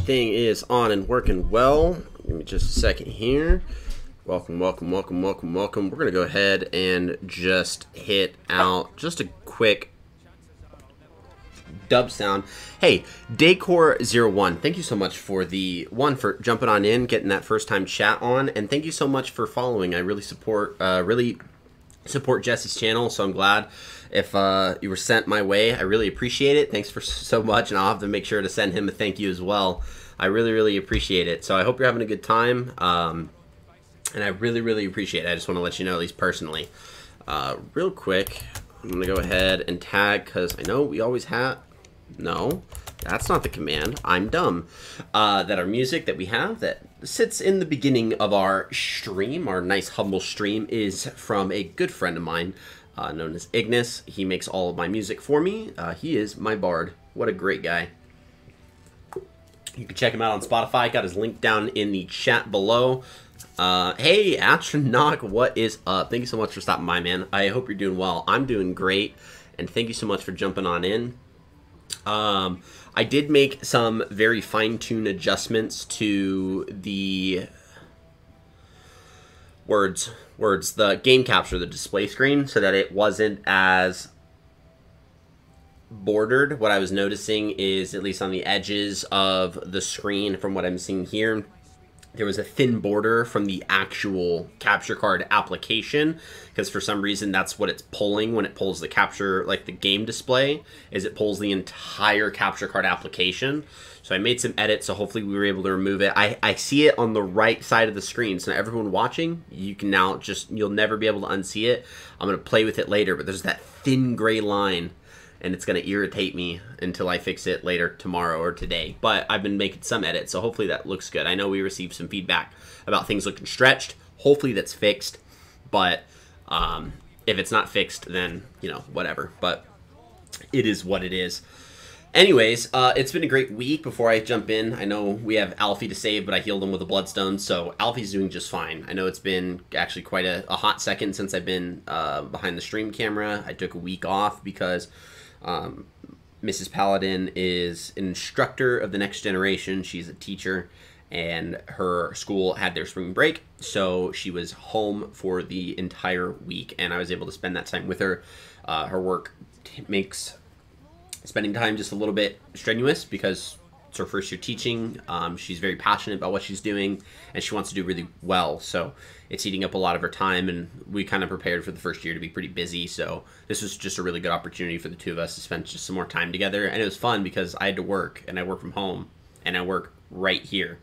everything is on and working well. Give me just a second here. Welcome. We're going to go ahead and just hit out just a quick dub sound. Hey, Daycore01, thank you so much for for jumping on in, getting that first time chat on, and thank you so much for following. I really support Jesse's channel, so I'm glad if you were sent my way. I really appreciate it. Thanks for so much, and I'll have to make sure to send him a thank you as well. I really appreciate it. So I hope you're having a good time, and I really appreciate it. I just want to let you know, at least personally. Real quick, I'm going to go ahead and tag, because I know we always have... No, that's not the command. I'm dumb. That our music that we have that sits in the beginning of our stream, our nice humble stream, is from a good friend of mine known as Ignis. He makes all of my music for me. He is my bard. What a great guy. You can check him out on Spotify. Got his link down in the chat below. Hey, Astronaut, what is up? Thank you so much for stopping by, man. I hope you're doing well. I'm doing great, and thank you so much for jumping on in. I did make some very fine-tuned adjustments to the the game capture, the display screen, so that it wasn't as bordered. What I was noticing is, at least on the edges of the screen, from what I'm seeing here, there was a thin border from the actual capture card application, because for some reason that's what it's pulling when it pulls the capture, like the game display, is it pulls the entire capture card application. So I made some edits, so hopefully we were able to remove it. I see it on the right side of the screen, so now everyone watching, you can now you'll never be able to unsee it. I'm going to play with it later, but there's that thin gray line, and it's going to irritate me until I fix it later tomorrow or today. But I've been making some edits, so hopefully that looks good. I know we received some feedback about things looking stretched. Hopefully that's fixed, but if it's not fixed, then, you know, whatever. But it is what it is. Anyways, it's been a great week. Before I jump in, I know we have Alfie to save, but I healed him with a bloodstone, so Alfie's doing just fine. I know it's been actually quite a hot second since I've been behind the stream camera. I took a week off because... Mrs. Paladin is an instructor of the next generation. She's a teacher, and her school had their spring break, so she was home for the entire week, and I was able to spend that time with her. Her work makes spending time just a little bit strenuous because it's her first year teaching. She's very passionate about what she's doing, and she wants to do really well, so it's eating up a lot of her time, and we kind of prepared for the first year to be pretty busy, so this was just a really good opportunity for the two of us to spend just some more time together. And it was fun because I had to work, and I work from home, and I work right here.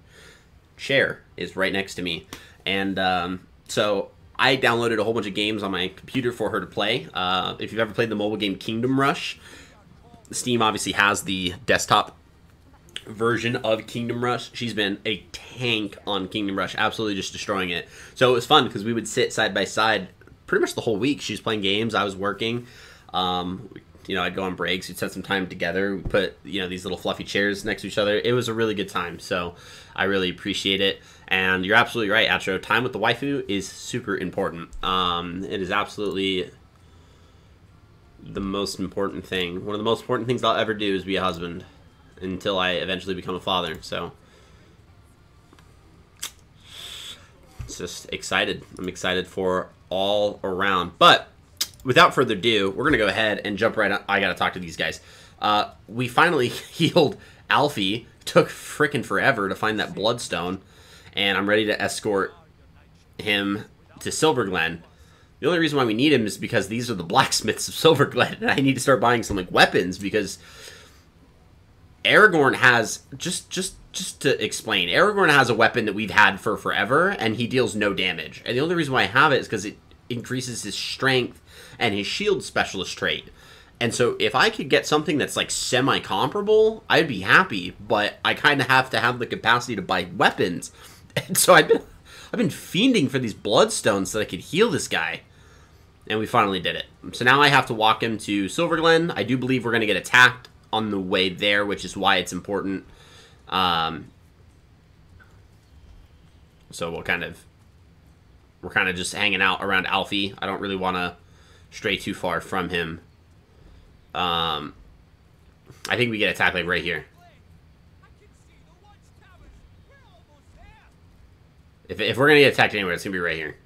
Chair is right next to me, and so I downloaded a whole bunch of games on my computer for her to play. If you've ever played the mobile game Kingdom Rush, Steam obviously has the desktop version of Kingdom Rush. She's been a tank on Kingdom Rush, absolutely just destroying it. So it was fun because we would sit side by side pretty much the whole week. She was playing games, I was working. You know, I'd go on breaks, we'd spend some time together, we put, you know, these little fluffy chairs next to each other. It was a really good time, so I really appreciate it. And you're absolutely right, Atro. Time with the waifu is super important. It is absolutely the most important thing. One of the most important things I'll ever do is be a husband, until I eventually become a father. So it's just excited. I'm excited for all around. But without further ado, we're gonna go ahead and jump right on. I gotta talk to these guys. We finally healed Alfie. Took frickin' forever to find that bloodstone, and I'm ready to escort him to Silverglen. The only reason why we need him is because these are the blacksmiths of Silverglen, and I need to start buying some like weapons, because Aragorn has, just to explain, Aragorn has a weapon that we've had for forever, and he deals no damage. And the only reason why I have it is because it increases his strength and his shield specialist trait. And so if I could get something that's like semi-comparable, I'd be happy, but I kind of have to have the capacity to buy weapons. And so I've been fiending for these bloodstones so that I could heal this guy. And we finally did it. So now I have to walk him to Silverglen. I do believe we're going to get attacked on the way there, which is why it's important. So we're kind of just hanging out around Alfie. I don't really want to stray too far from him. I think we get attacked like right here. If we're going to get attacked anywhere, it's going to be right here.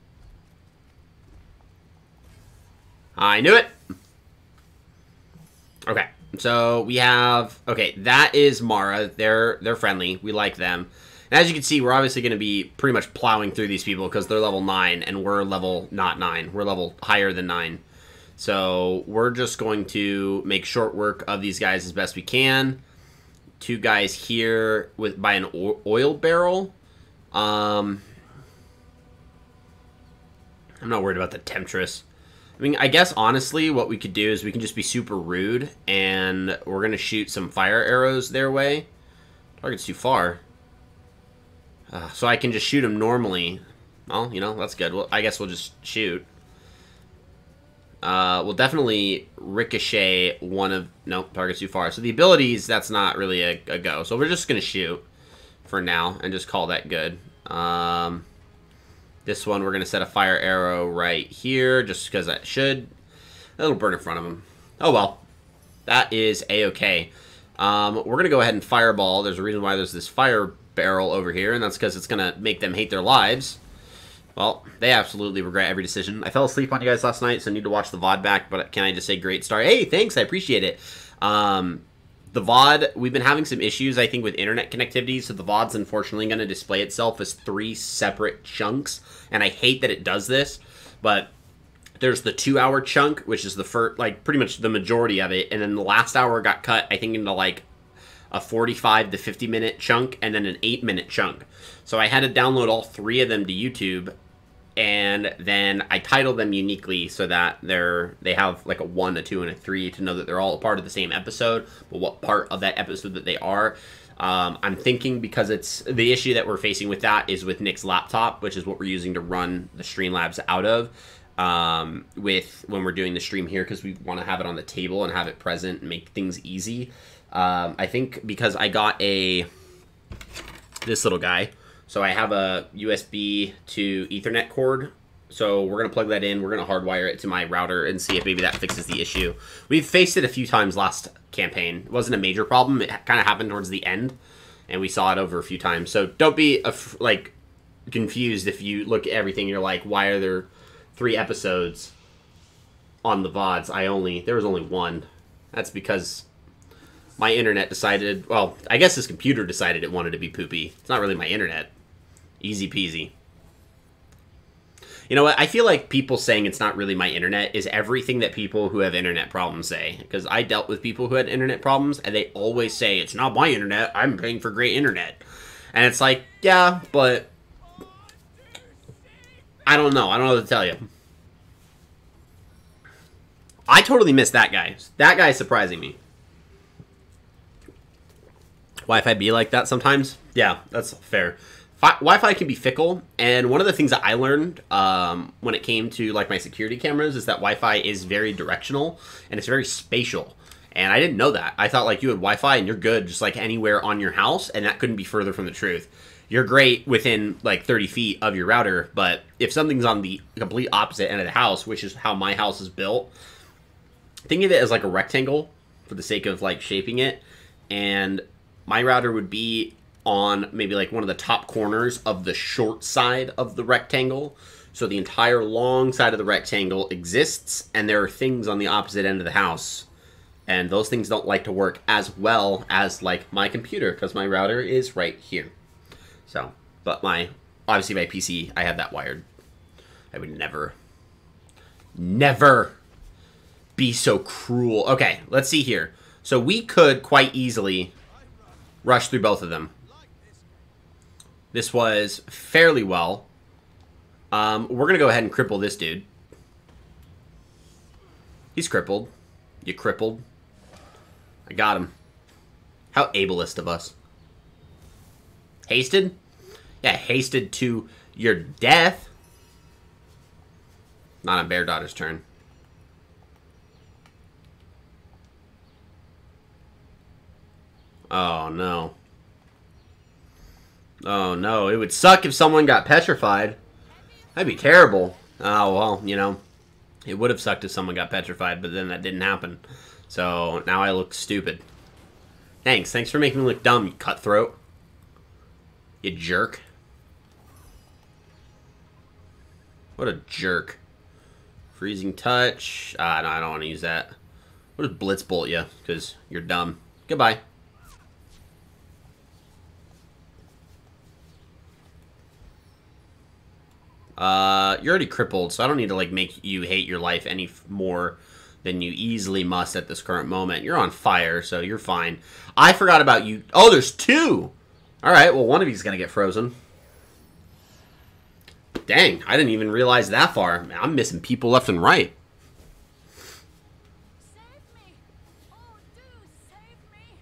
I knew it! Okay, so we have... Okay, that is Mara. They're friendly. We like them. And as you can see, we're obviously going to be pretty much plowing through these people because they're level 9, and we're level not 9. We're level higher than 9. So we're just going to make short work of these guys as best we can. 2 guys here by an oil barrel. I'm not worried about the Temptress. I mean, I guess, honestly, what we could do is we can just be super rude, and we're going to shoot some fire arrows their way. Target's too far. So I can just shoot them normally. Well, you know, that's good. Well, I guess we'll just shoot. We'll definitely ricochet one of... Nope, target's too far. So the abilities, that's not really a go. So we're just going to shoot for now and just call that good. This one, we're going to set a fire arrow right here, just because that should. It'll burn in front of him. Oh, well. That is A-okay. We're going to go ahead and fireball. There's a reason why there's this fire barrel over here, and that's because it's going to make them hate their lives. Well, they absolutely regret every decision. I fell asleep on you guys last night, so I need to watch the VOD back, but can I just say great start? Hey, thanks, I appreciate it. The VOD, we've been having some issues, I think, with internet connectivity, so the VOD's unfortunately going to display itself as 3 separate chunks, and I hate that it does this, but there's the 2-hour chunk, which is the first, like, pretty much the majority of it, and then the last hour got cut, I think, into, like, a 45 to 50-minute chunk, and then an 8-minute chunk. So I had to download all 3 of them to YouTube, and then I titled them uniquely so that they have like a 1, a 2, and a 3 to know that they're all a part of the same episode, but what part of that episode that they are. I'm thinking because it's the issue that we're facing with that is with Nick's laptop, which is what we're using to run the Streamlabs out of when we're doing the stream here, because we want to have it on the table and have it present and make things easy. I think because I got this little guy. So I have a USB to Ethernet cord, so we're going to plug that in, we're going to hardwire it to my router and see if maybe that fixes the issue. We've faced it a few times last campaign. It wasn't a major problem, it kind of happened towards the end, and we saw it over a few times. So don't be, like, confused if you look at everything and you're like, why are there 3 episodes on the VODs? There was only 1. That's because my internet decided, well, I guess his computer decided it wanted to be poopy. It's not really my internet. Easy peasy. You know what? I feel like people saying it's not really my internet is everything that people who have internet problems say. Because I dealt with people who had internet problems, and they always say, it's not my internet, I'm paying for great internet. And it's like, yeah, but I don't know. I don't know what to tell you. I totally missed that guy. That guy's surprising me. Wi-Fi be like that sometimes? Yeah, that's fair. Wi-Fi can be fickle, and one of the things that I learned when it came to like my security cameras is that Wi-Fi is very directional, and it's very spatial. And I didn't know that. I thought like you had Wi-Fi and you're good just like anywhere on your house, and that couldn't be further from the truth. You're great within like 30 feet of your router, but if something's on the complete opposite end of the house, which is how my house is built, think of it as like a rectangle for the sake of like shaping it, and my router would be on maybe like one of the top corners of the short side of the rectangle. So the entire long side of the rectangle exists, and there are things on the opposite end of the house. And those things don't like to work as well as like my computer, because my router is right here. So, but obviously my PC, I have that wired. I would never be so cruel. Okay, let's see here. So we could quite easily rush through both of them. This was fairly well. We're going to go ahead and cripple this dude. He's crippled. You crippled. I got him. How ableist of us. Hasted? Yeah, hasted to your death. Not on Bear Daughter's turn. Oh, no. Oh, no. It would suck if someone got petrified. That'd be terrible. Oh, well, you know. It would have sucked if someone got petrified, but then that didn't happen. So, now I look stupid. Thanks. Thanks for making me look dumb, you cutthroat. You jerk. What a jerk. Freezing touch. No, I don't want to use that. We'll just blitz bolt you, because you're dumb. Goodbye. You're already crippled, so I don't need to, like, make you hate your life any more than you easily must at this current moment. You're on fire, so you're fine. I forgot about you. Oh, there's two! Alright, well, one of you's gonna get frozen. Dang, I didn't even realize that far. Man, I'm missing people left and right. Save me! Oh, do save me!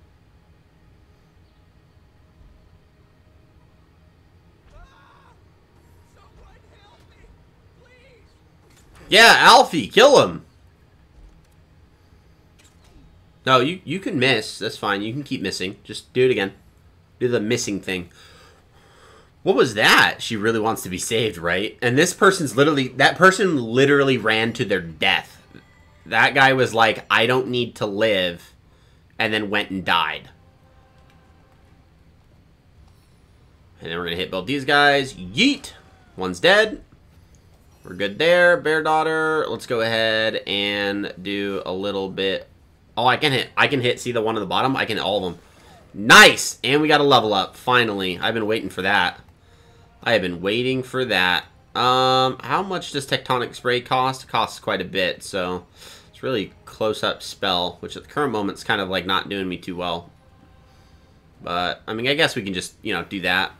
Someone help me, please! Yeah, Alfie, kill him! No, you can miss. That's fine. You can keep missing. Just do it again. Do the missing thing. What was that? She really wants to be saved, right? And this person's literally... That person literally ran to their death. That guy was like, I don't need to live. And then went and died. And then we're going to hit both these guys. Yeet! One's dead. We're good there. Bear Daughter. Let's go ahead and do a little bit... Oh, I can hit. See the one on the bottom? I can hit all of them. Nice! And we got a level up. Finally. I've been waiting for that. I have been waiting for that. How much does Tectonic Spray cost? It costs quite a bit, so it's really close-up spell, which at the current moment is kind of like not doing me too well. But, I mean, I guess we can just, you know, do that.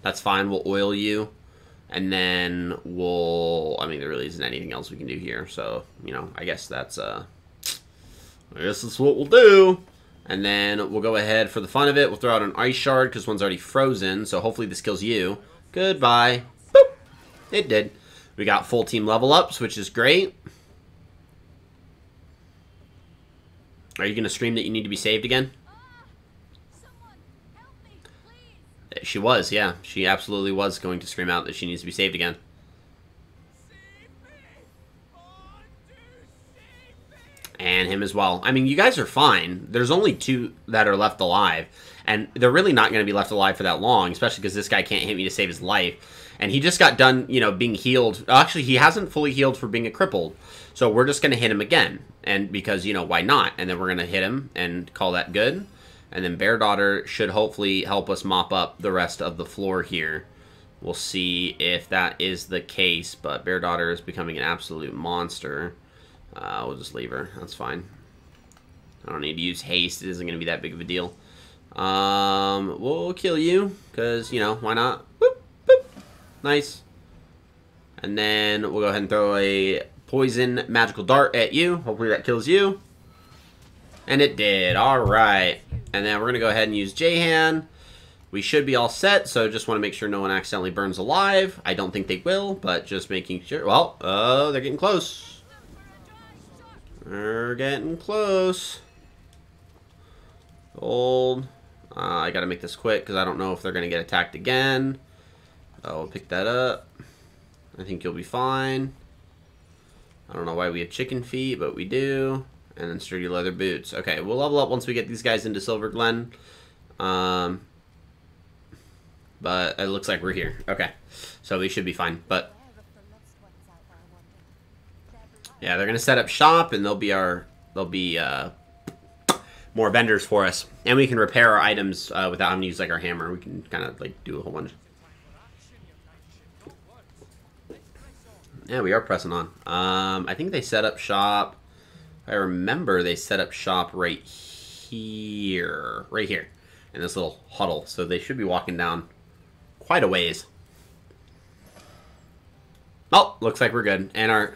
That's fine. We'll oil you. And then we'll... I mean, there really isn't anything else we can do here, so, you know, I guess that's, I guess that's what we'll do. And then we'll go ahead for the fun of it. We'll throw out an ice shard because one's already frozen. So hopefully this kills you. Goodbye. Boop. It did. We got full team level ups, which is great. Are you going to scream that you need to be saved again? Someone help me, please! She was, yeah. She absolutely was going to scream out that she needs to be saved again. And him as well. I mean, you guys are fine. There's only two that are left alive. And they're really not going to be left alive for that long, especially because this guy can't hit me to save his life. And he just got done, you know, being healed. Actually, he hasn't fully healed for being a crippled. So we're just going to hit him again. And because, you know, why not? And then we're going to hit him and call that good. And then Bear Daughter should hopefully help us mop up the rest of the floor here. We'll see if that is the case. But Bear Daughter is becoming an absolute monster. We'll just leave her. That's fine. I don't need to use haste. It isn't going to be that big of a deal. We'll kill you. Because, you know, why not? Boop, boop. Nice. And then we'll go ahead and throw a poison magical dart at you. Hopefully that kills you. And it did. Alright. And then we're going to go ahead and use J-Han. We should be all set, so just want to make sure no one accidentally burns alive. I don't think they will, but just making sure. Well, they're getting close. We're getting close. Gold. I gotta make this quick because I don't know if they're gonna get attacked again. We'll pick that up. I think you'll be fine. I don't know why we have chicken feet, but we do. And then sturdy leather boots. Okay, we'll level up once we get these guys into Silver Glen. But it looks like we're here. Okay, so we should be fine. But yeah, they're gonna set up shop, and there'll be more vendors for us, and we can repair our items without having to use like our hammer. We can kind of like do a whole bunch. Yeah, we are pressing on. I think they set up shop. I remember they set up shop right here, in this little huddle. So they should be walking down quite a ways. Oh, looks like we're good, and our.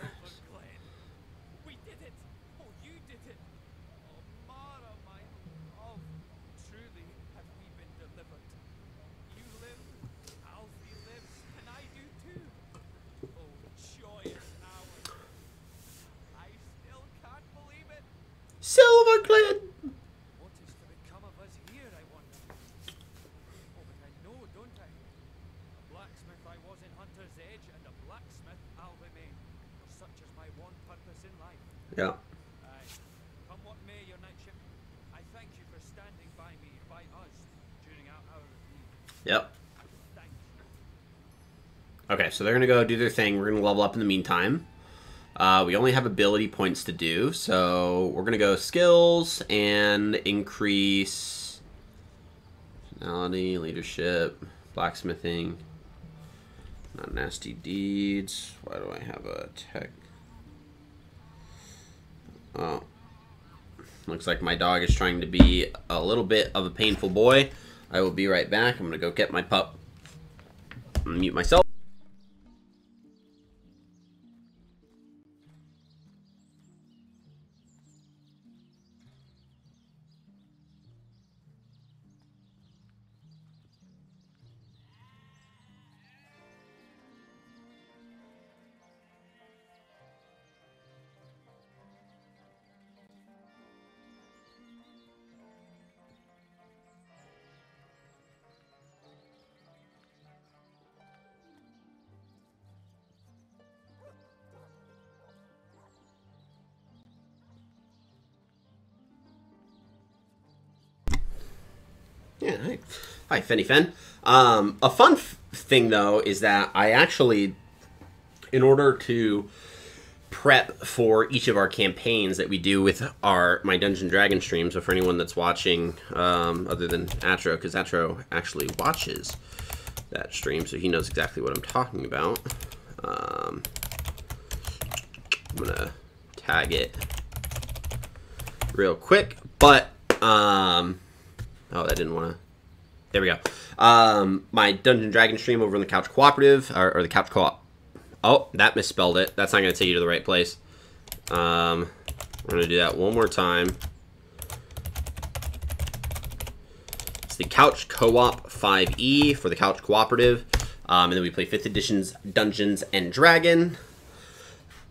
Silver Glen! What is to become of us here, I wonder? Oh, but I know, don't I? A blacksmith I was in Hunter's Edge, and a blacksmith I'll remain. For such is my one purpose in life. Yeah. Aye. Come what may, your knightship. I thank you for standing by me, by us, during our hour of need. Yep. Thank you. Okay, so they're going to go do their thing. We're going to level up in the meantime. We only have ability points to do, so we're going to go skills and increase personality, leadership, blacksmithing, not nasty deeds. Why do I have a tech? Oh. Looks like my dog is trying to be a little bit of a painful boy. I will be right back. I'm going to go get my pup. I'm going to mute myself. Yeah, hi. Hi, Fenny Fen. A fun thing, though, is that I actually, in order to prep for each of our campaigns that we do with my Dungeon Dragon streams, so for anyone that's watching, other than Atro, because Atro actually watches that stream, so he knows exactly what I'm talking about. I'm going to tag it real quick, but... oh, that didn't want to... There we go. My Dungeon Dragon stream over in the Couch Cooperative, or the Couch Co-op. Oh, that misspelled it. That's not going to take you to the right place. We're going to do that one more time. It's the Couch Co-op 5e for the Couch Cooperative. And then we play 5th edition's Dungeons and Dragon.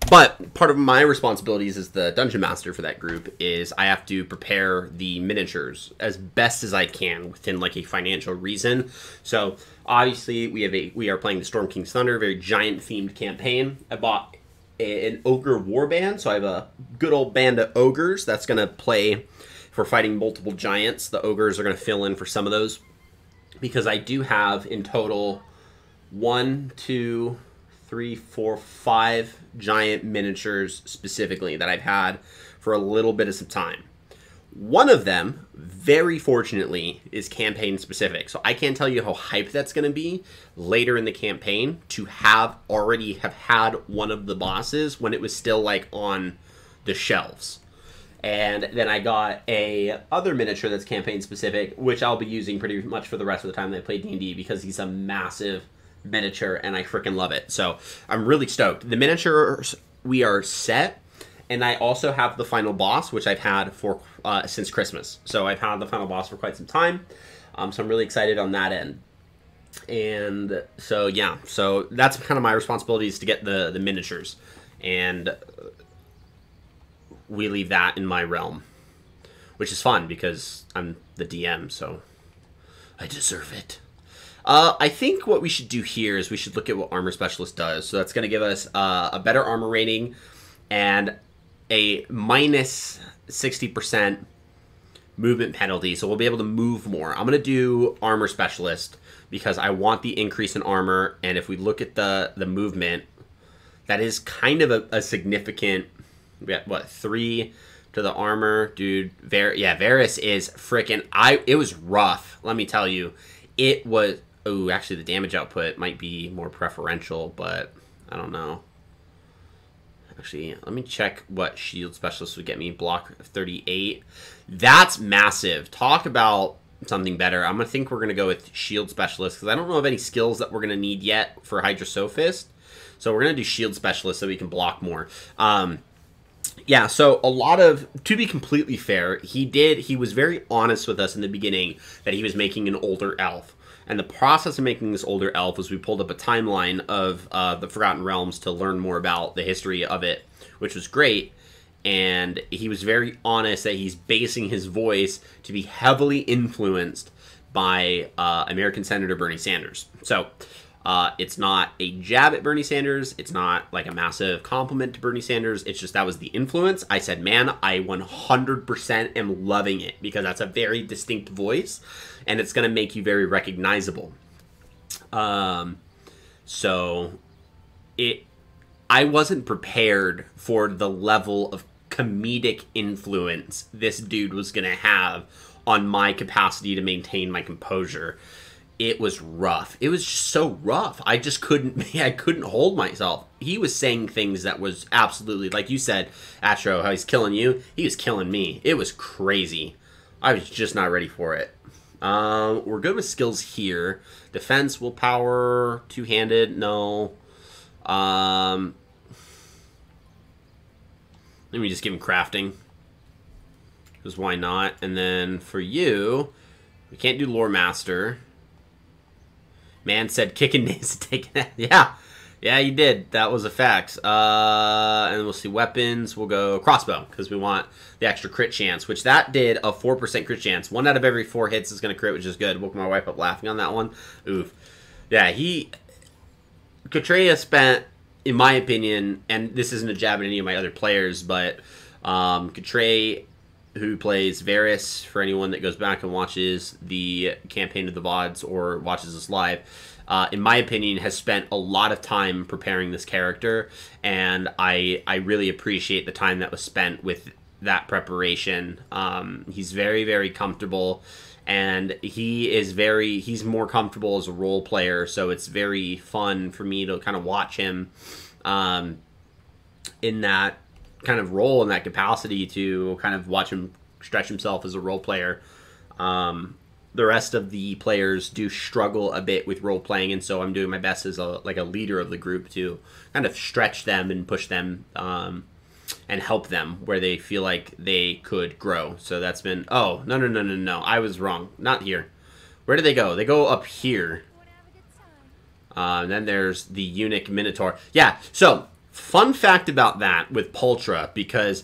But part of my responsibilities as the Dungeon Master for that group is I have to prepare the miniatures as best as I can within like a financial reason. So obviously we are playing the Storm King's Thunder, a very giant themed campaign. I bought an ogre warband, so I have a good old band of ogres that's going to play if we're fighting multiple giants. The ogres are going to fill in for some of those because I do have in total 1, 2, 3, 4, 5 giant miniatures specifically that I've had for a little bit of some time. One of them, very fortunately, is campaign specific. So I can't tell you how hyped that's going to be later in the campaign to already have had one of the bosses when it was still like on the shelves. And then I got a other miniature that's campaign specific, which I'll be using pretty much for the rest of the time that I play D&D because he's a massive miniature and I freaking love it. So I'm really stoked. The miniatures, we are set, and I also have the final boss, which I've had for since Christmas. So I've had the final boss for quite some time. So I'm really excited on that end. And so yeah, so that's kind of my responsibility is to get the miniatures, and we leave that in my realm, which is fun because I'm the DM, so I deserve it. I think what we should do here is we should look at what Armor Specialist does. So that's going to give us a better armor rating and a minus 60% movement penalty. So we'll be able to move more. I'm going to do Armor Specialist because I want the increase in armor. And if we look at the movement, that is kind of a significant... We got, what, 3 to the armor? Dude, Varys is freaking... It was rough, let me tell you. It was... Oh, actually, the damage output might be more preferential, but I don't know. Actually, let me check what Shield Specialist would get me. Block 38. That's massive. Talk about something better. I'm going to think we're going to go with Shield Specialist, because I don't know of any skills that we're going to need yet for Hydra Sophist. So we're going to do Shield Specialist so we can block more. Yeah, so a lot of, to be completely fair, he was very honest with us in the beginning that he was making an older elf. And the process of making this older elf was we pulled up a timeline of the Forgotten Realms to learn more about the history of it, which was great. And he was very honest that he's basing his voice to be heavily influenced by American Senator Bernie Sanders. So it's not a jab at Bernie Sanders. It's not like a massive compliment to Bernie Sanders. It's just that was the influence. I said, man, I 100% am loving it because that's a very distinct voice and it's going to make you very recognizable. So I wasn't prepared for the level of comedic influence this dude was going to have on my capacity to maintain my composure. It was rough. It was just so rough. I just couldn't. I couldn't hold myself. He was saying things that was absolutely, like you said, Astro, how he's killing you. He was killing me. It was crazy. I was just not ready for it. We're good with skills here. Defense, willpower, two-handed, no. Let me just give him crafting. Because why not? And then for you, we can't do lore master. Man said kicking names to take it. Yeah. Yeah, you did. That was a fact. And we'll see weapons. We'll go crossbow because we want the extra crit chance, which that did a 4% crit chance. 1 out of every 4 hits is going to crit, which is good. Woke my wife up laughing on that one. Oof. Yeah, Katreya spent, in my opinion, and this isn't a jab at any of my other players, but Katreya, who plays Varys, for anyone that goes back and watches the campaign of the VODs or watches this live, in my opinion, has spent a lot of time preparing this character, and I really appreciate the time that was spent with that preparation. He's very, very comfortable, and he's more comfortable as a role player, so it's very fun for me to kind of watch him in that kind of role, in that capacity, to kind of watch him stretch himself as a role player. The rest of the players do struggle a bit with role playing, and so I'm doing my best as a leader of the group to kind of stretch them and push them and help them where they feel like they could grow. So that's been... Oh, no. I was wrong. Not here. Where do they go? They go up here. And then there's the eunuch minotaur. Yeah, so fun fact about that with Pultra, because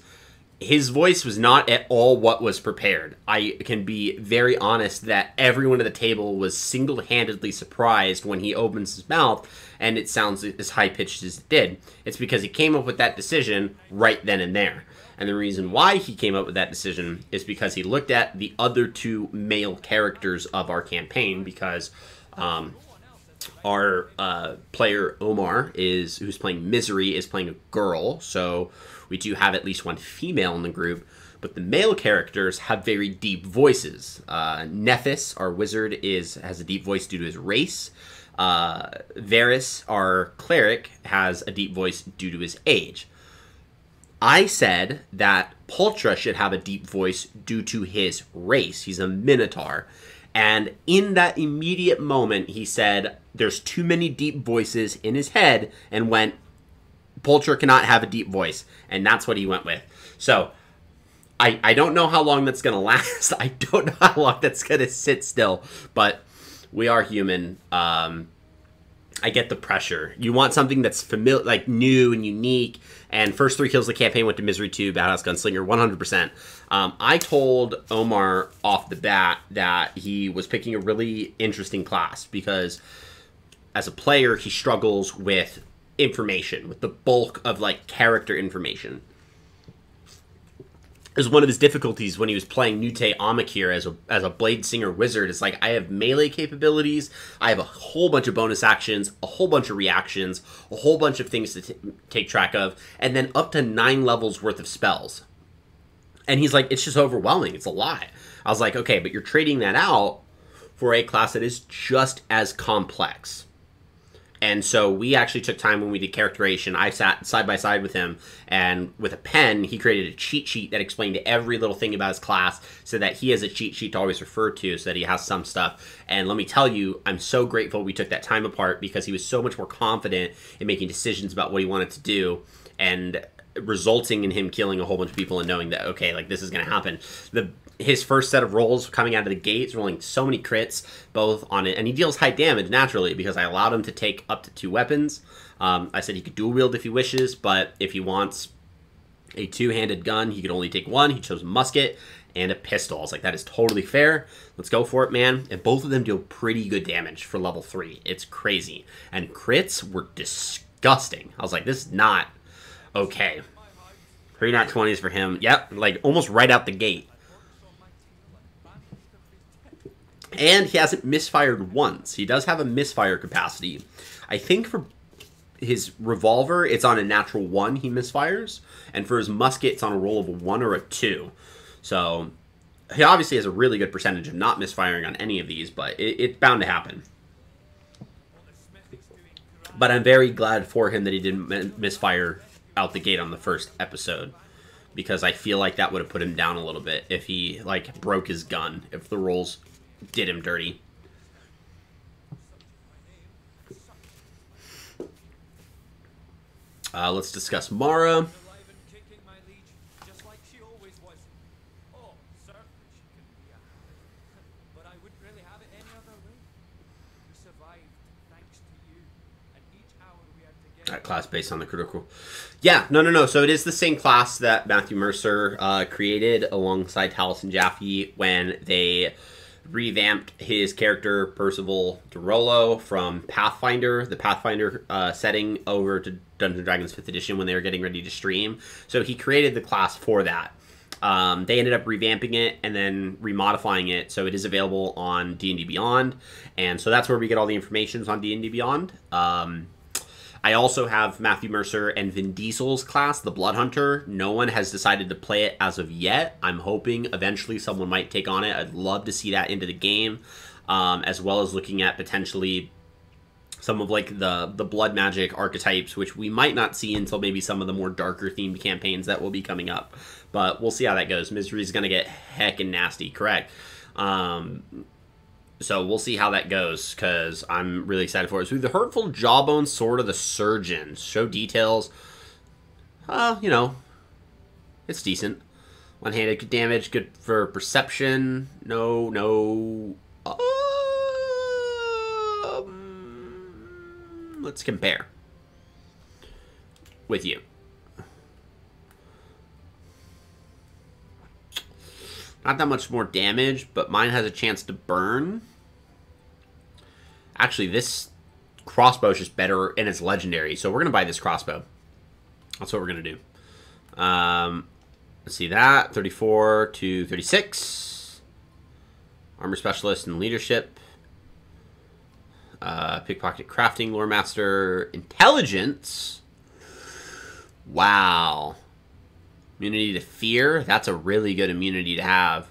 his voice was not at all what was prepared. I can be very honest that everyone at the table was single-handedly surprised when he opens his mouth and it sounds as high-pitched as it did. It's because he came up with that decision right then and there. And the reason why he came up with that decision is because he looked at the other 2 male characters of our campaign, because our player Omar, who's playing Misery, is playing a girl, so we do have at least 1 female in the group, but the male characters have very deep voices. Nephis, our wizard, has a deep voice due to his race. Varys, our cleric, has a deep voice due to his age. I said that Pultra should have a deep voice due to his race. He's a Minotaur. And in that immediate moment, he said there's too many deep voices in his head, and went, Pultra cannot have a deep voice. And that's what he went with. So I don't know how long that's going to last. I don't know how long that's going to sit still. But we are human. I get the pressure. You want something that's familiar, like new and unique. And first 3 kills of the campaign went to Misery 2, Badass Gunslinger, 100%. I told Omar off the bat that he was picking a really interesting class, because as a player, he struggles with information, with the bulk of character information. It was one of his difficulties when he was playing Nute Amakir as a Blade Singer Wizard. It's like, I have melee capabilities, I have a whole bunch of bonus actions, a whole bunch of reactions, a whole bunch of things to take track of, and then up to 9 levels worth of spells. And he's like, it's just overwhelming, it's a lot. I was like, okay, but you're trading that out for a class that is just as complex. And so we actually took time when we did characterization. I sat side by side with him, and with a pen, he created a cheat sheet that explained every little thing about his class, so that he has a cheat sheet to always refer to, so that he has some stuff. And let me tell you, I'm so grateful we took that time apart, because he was so much more confident in making decisions about what he wanted to do, and resulting in him killing a whole bunch of people and knowing that, okay, this is going to happen. His first set of rolls coming out of the gates, rolling so many crits, both on it, and he deals high damage naturally, because I allowed him to take up to 2 weapons. I said he could dual wield if he wishes, but if he wants a 2-handed gun, he could only take 1. He chose a musket and a pistol. I was like, that is totally fair. Let's go for it, man. And both of them deal pretty good damage for level 3. It's crazy. And crits were disgusting. I was like, this is not okay. 3 nat 20s for him. Yep, almost right out the gate. And he hasn't misfired once. He does have a misfire capacity. I think for his revolver, it's on a natural 1 he misfires. And for his musket, it's on a roll of a 1 or a 2. So he obviously has a really good percentage of not misfiring on any of these, but it's bound to happen. But I'm very glad for him that he didn't misfire out the gate on the first episode, because I feel like that would have put him down a little bit if he, like, broke his gun, if the rolls did him dirty. Let's discuss Mara. Alive and kicking, my liege, just like she always was. Oh, certainly she can be a habit, but I wouldn't really have it any other way. We survived thanks to you, and each hour we had to get... That class based on the critical. Yeah, no. So it is the same class that Matthew Mercer created alongside Taliesin Jaffe when they revamped his character Percival DeRollo from Pathfinder, the Pathfinder setting, over to Dungeons & Dragons 5th edition when they were getting ready to stream. So he created the class for that. They ended up revamping it and then remodifying it, so it is available on D&D Beyond, and so that's where we get all the information on D&D Beyond. I also have Matthew Mercer and Vin Diesel's class, the Blood Hunter. No one has decided to play it as of yet. I'm hoping eventually someone might take on it. I'd love to see that into the game, as well as looking at potentially some of like the blood magic archetypes, which we might not see until maybe some of the more darker themed campaigns that will be coming up. But we'll see how that goes. Misery's going to get heckin' nasty, correct? So we'll see how that goes, because I'm really excited for it. So the Hurtful Jawbone Sword of the Surgeon. Show details. You know, it's decent. One-handed, good damage, good for perception. No. Let's compare with you. Not that much more damage, but mine has a chance to burn. Actually, this crossbow is just better, and it's legendary. So we're going to buy this crossbow. That's what we're going to do. Let's see that. 34 to 36. Armor Specialist and Leadership. Pickpocket Crafting, Lore Master. Intelligence. Wow. Immunity to Fear. That's a really good immunity to have.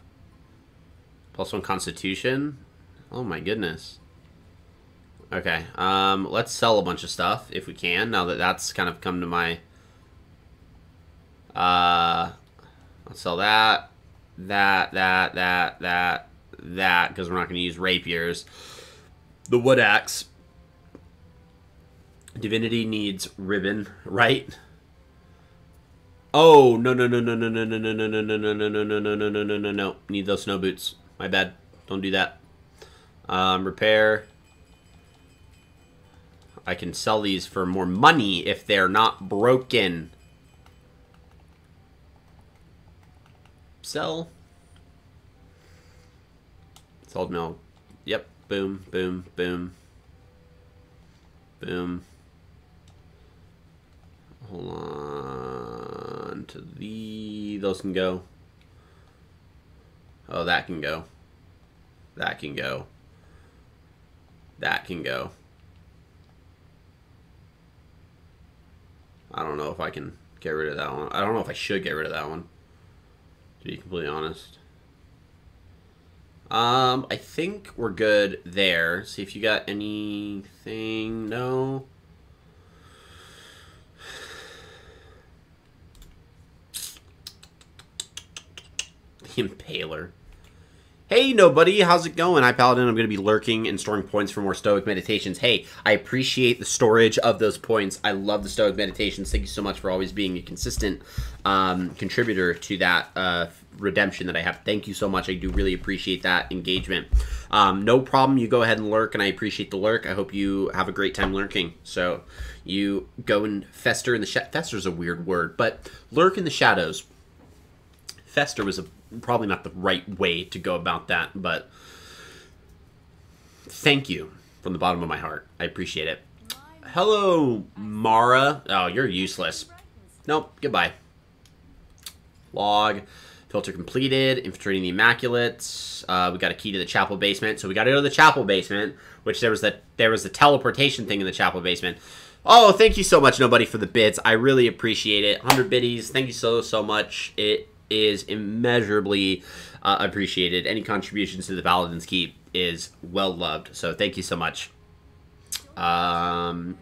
+1 Constitution. Oh my goodness. Okay. Let's sell a bunch of stuff if we can, now that that's kind of come to my... let's sell that. That, because we're not going to use rapiers. The wood axe. Divinity needs ribbon, right? Oh, no. Need those snow boots. My bad. Don't do that. Repair. I can sell these for more money if they're not broken. Sell. Sold mill. Yep. Boom. Hold on to those can go. Oh, that can go. That can go. I don't know if I can get rid of that one. I don't know if I should get rid of that one, to be completely honest. I think we're good there. See if you got anything. No. The Impaler. Hey, nobody. How's it going? Hi, Paladin. I'm going to be lurking and storing points for more Stoic Meditations. Hey, I appreciate the storage of those points. I love the Stoic Meditations. Thank you so much for always being a consistent contributor to that redemption that I have. Thank you so much. I do really appreciate that engagement. No problem. You go ahead and lurk, and I appreciate the lurk. I hope you have a great time lurking. So you go and fester in the shadows. Fester's a weird word, but lurk in the shadows. Fester was probably not the right way to go about that, but thank you from the bottom of my heart. I appreciate it. Hello, Mara. Oh, you're useless. Nope, goodbye. Log. Filter completed. Infiltrating the Immaculates. We got a key to the chapel basement. So we got to go to the chapel basement, which there was the teleportation thing in the chapel basement. Oh, thank you so much, Nobody, for the bits. I really appreciate it. 100 biddies. Thank you so much. It is immeasurably appreciated. Any contributions to the Paladin's Keep is well loved. So thank you so much. I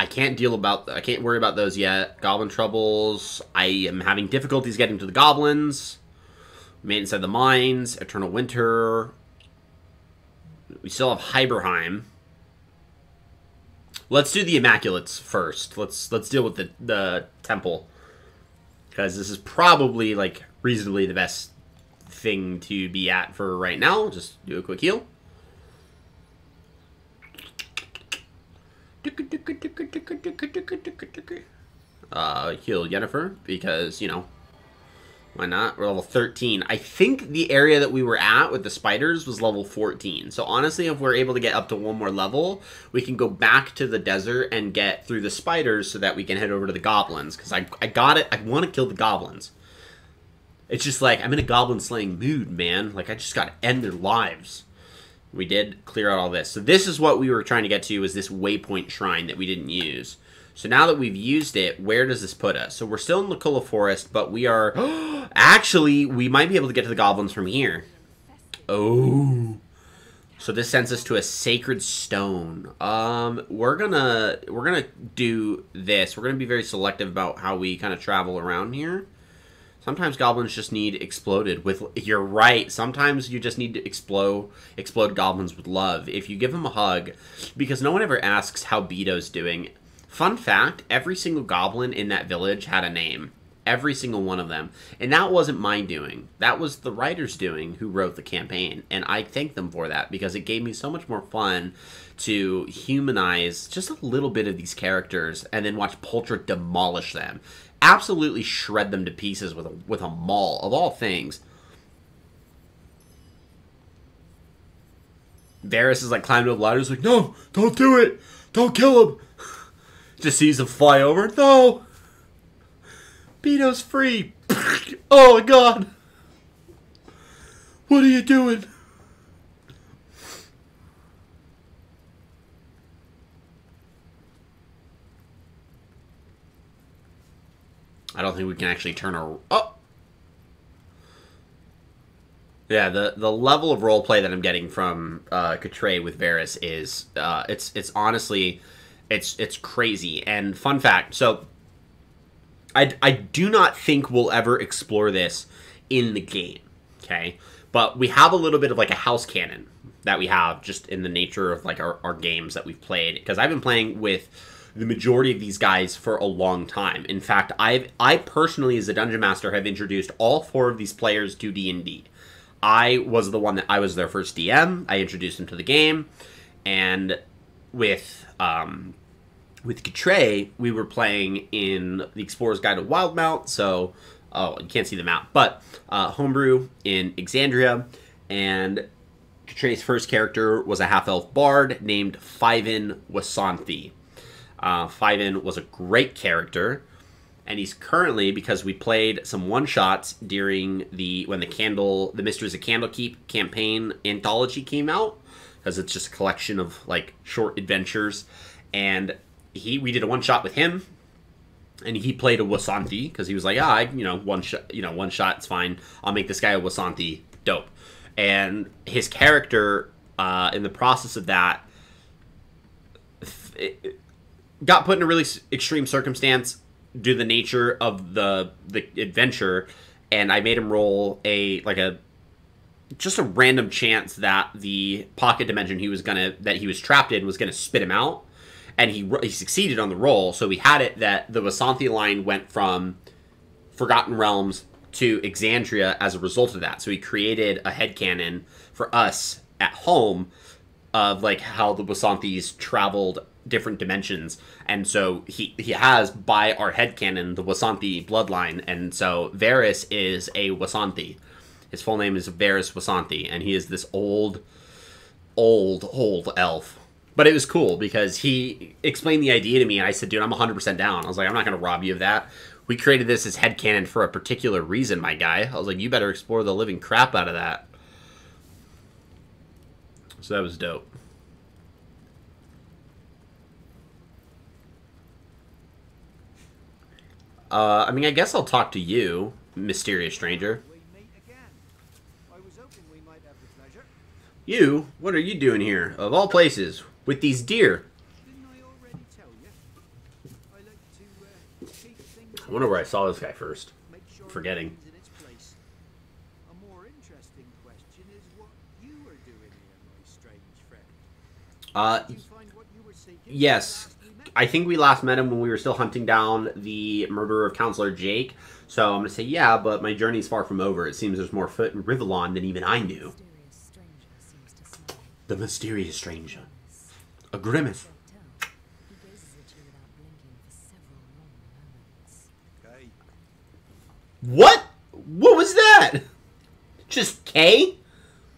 can't worry about those yet. Goblin troubles. I am having difficulties getting to the goblins. Made inside the mines. Eternal Winter. We still have Hyberheim. Let's do the Immaculates first. Let's deal with the temple, because this is probably like reasonably the best thing to be at for right now. Just do a quick heal. Heal Yennefer, because, you know, why not? We're level 13. I think the area that we were at with the spiders was level 14. So honestly, if we're able to get up to one more level, we can go back to the desert and get through the spiders so that we can head over to the goblins. Because I got it. I want to kill the goblins. It's just like, I'm in a goblin slaying mood, man. Like, I just got to end their lives. We did clear out all this. So this is what we were trying to get to, was this waypoint shrine that we didn't use. So now that we've used it, where does this put us? So we're still in Luculla Forest, but we are... Actually, we might be able to get to the goblins from here. Oh. So this sends us to a sacred stone. We're gonna do this. We're gonna be very selective about how we kind of travel around here. Sometimes goblins just need exploded with... You're right. Sometimes you just need to explode goblins with love. If you give them a hug, because no one ever asks how Beto's doing. Fun fact, every single goblin in that village had a name. Every single one of them. And that wasn't my doing. That was the writers doing who wrote the campaign. And I thank them for that, because it gave me so much more fun to humanize just a little bit of these characters and then watch Poltra demolish them. Absolutely shred them to pieces with a maul, of all things. Varys is like climbing up ladders, like, no, don't do it. Don't kill him. Just sees him fly over. No. Beto's free. Oh my god. What are you doing? I don't think we can actually turn a... Oh! Yeah, the level of roleplay that I'm getting from Catre with Varys is... it's honestly... It's crazy. And fun fact, so... I do not think we'll ever explore this in the game, okay? But we have a little bit of like a house canon that we have just in the nature of like our games that we've played. Because I've been playing with the majority of these guys for a long time. In fact, I personally, as a Dungeon Master, have introduced all 4 of these players to D&D. I was the one that I was their first DM. I introduced them to the game. And with Catre, we were playing in the Explorer's Guide to Wildmount, so, oh, you can't see the map, but homebrew in Exandria, and Catre's first character was a half-elf bard named Fiven Wasanthi. Fiven was a great character, and he's currently, because we played some one-shots during when the Mysteries of Candlekeep campaign anthology came out, because it's just a collection of, like, short adventures, and we did a one-shot with him, and he played a Wasanthi, because he was like, one shot, it's fine. I'll make this guy a Wasanthi. Dope. And his character, in the process of that, got put in a really extreme circumstance due to the nature of the adventure, and I made him roll just a random chance that the pocket dimension that he was trapped in was gonna spit him out. And he succeeded on the roll, so we had it that the Wasanthi line went from Forgotten Realms to Exandria as a result of that. So he created a headcanon for us at home of like how the Wasanthis traveled different dimensions. And so he has, by our headcanon, the Wasanthi bloodline. And so Varys is a Wasanthi. His full name is Varys Wasanthi, and he is this old elf. But it was cool because he explained the idea to me, and I said, dude, I'm 100% down. I was like, I'm not going to rob you of that. We created this as headcanon for a particular reason, my guy. I was like, you better explore the living crap out of that. So that was dope. I mean, I guess I'll talk to you, mysterious stranger. We meet again. I was hoping we might have the pleasure. You? What are you doing here, of all places, with these deer? Didn't I already tell you? I like to keep things. I wonder where I saw this guy first. Make sure Forgetting. everything's in its place. A more interesting question is what you are doing here, my strange friend. Did you find what you were seeking? Yes. last we met? I think we last met him when we were still hunting down the murderer of Counselor Jake. So I'm going to say, yeah, but my journey's far from over. It seems there's more foot in Rivellon than even I knew. Mysterious stranger seems to smile. The mysterious stranger. A grimace. Tell, he gazes at you without blinking for several long moments. Okay. What? What was that? Just K?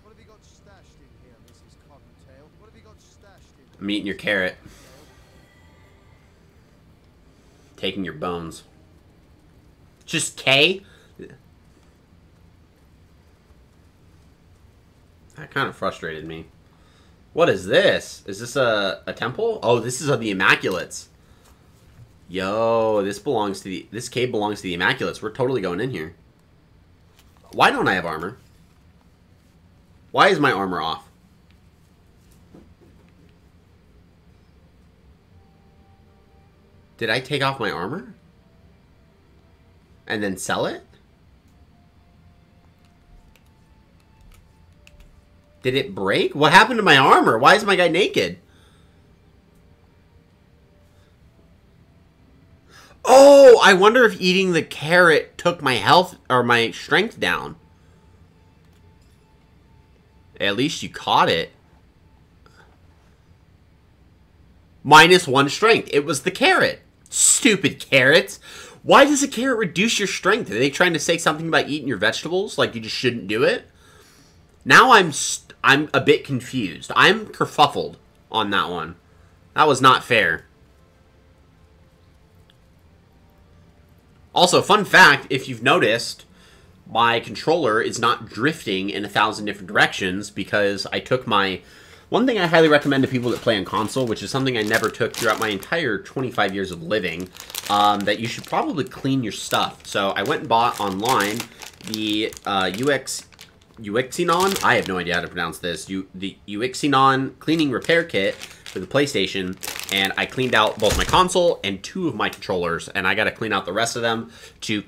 What have you got stashed in here, Mrs. Cottontail? What have you got stashed in here? I'm eating your carrot. Taking your bones. Just K? That kind of frustrated me. What is this? Is this a temple? Oh, this is of the Immaculates. Yo, this belongs to the... This cave belongs to the Immaculates. We're totally going in here. Why don't I have armor? Why is my armor off? Did I take off my armor? And then sell it? Did it break? What happened to my armor? Why is my guy naked? Oh, I wonder if eating the carrot took my health or my strength down. At least you caught it. -1 strength. It was the carrot. Stupid carrots. Why does a carrot reduce your strength? Are they trying to say something about eating your vegetables? Like you just shouldn't do it? Now I'm a bit confused. I'm kerfuffled on that one. That was not fair. Also, fun fact, if you've noticed, my controller is not drifting in 1,000 different directions because I took my... One thing I highly recommend to people that play on console, which is something I never took throughout my entire 25 years of living, that you should probably clean your stuff. So I went and bought online the Uxinon, I have no idea how to pronounce this, the Uxinon cleaning repair kit for the PlayStation, and I cleaned out both my console and 2 of my controllers, and I got to clean out the rest of them to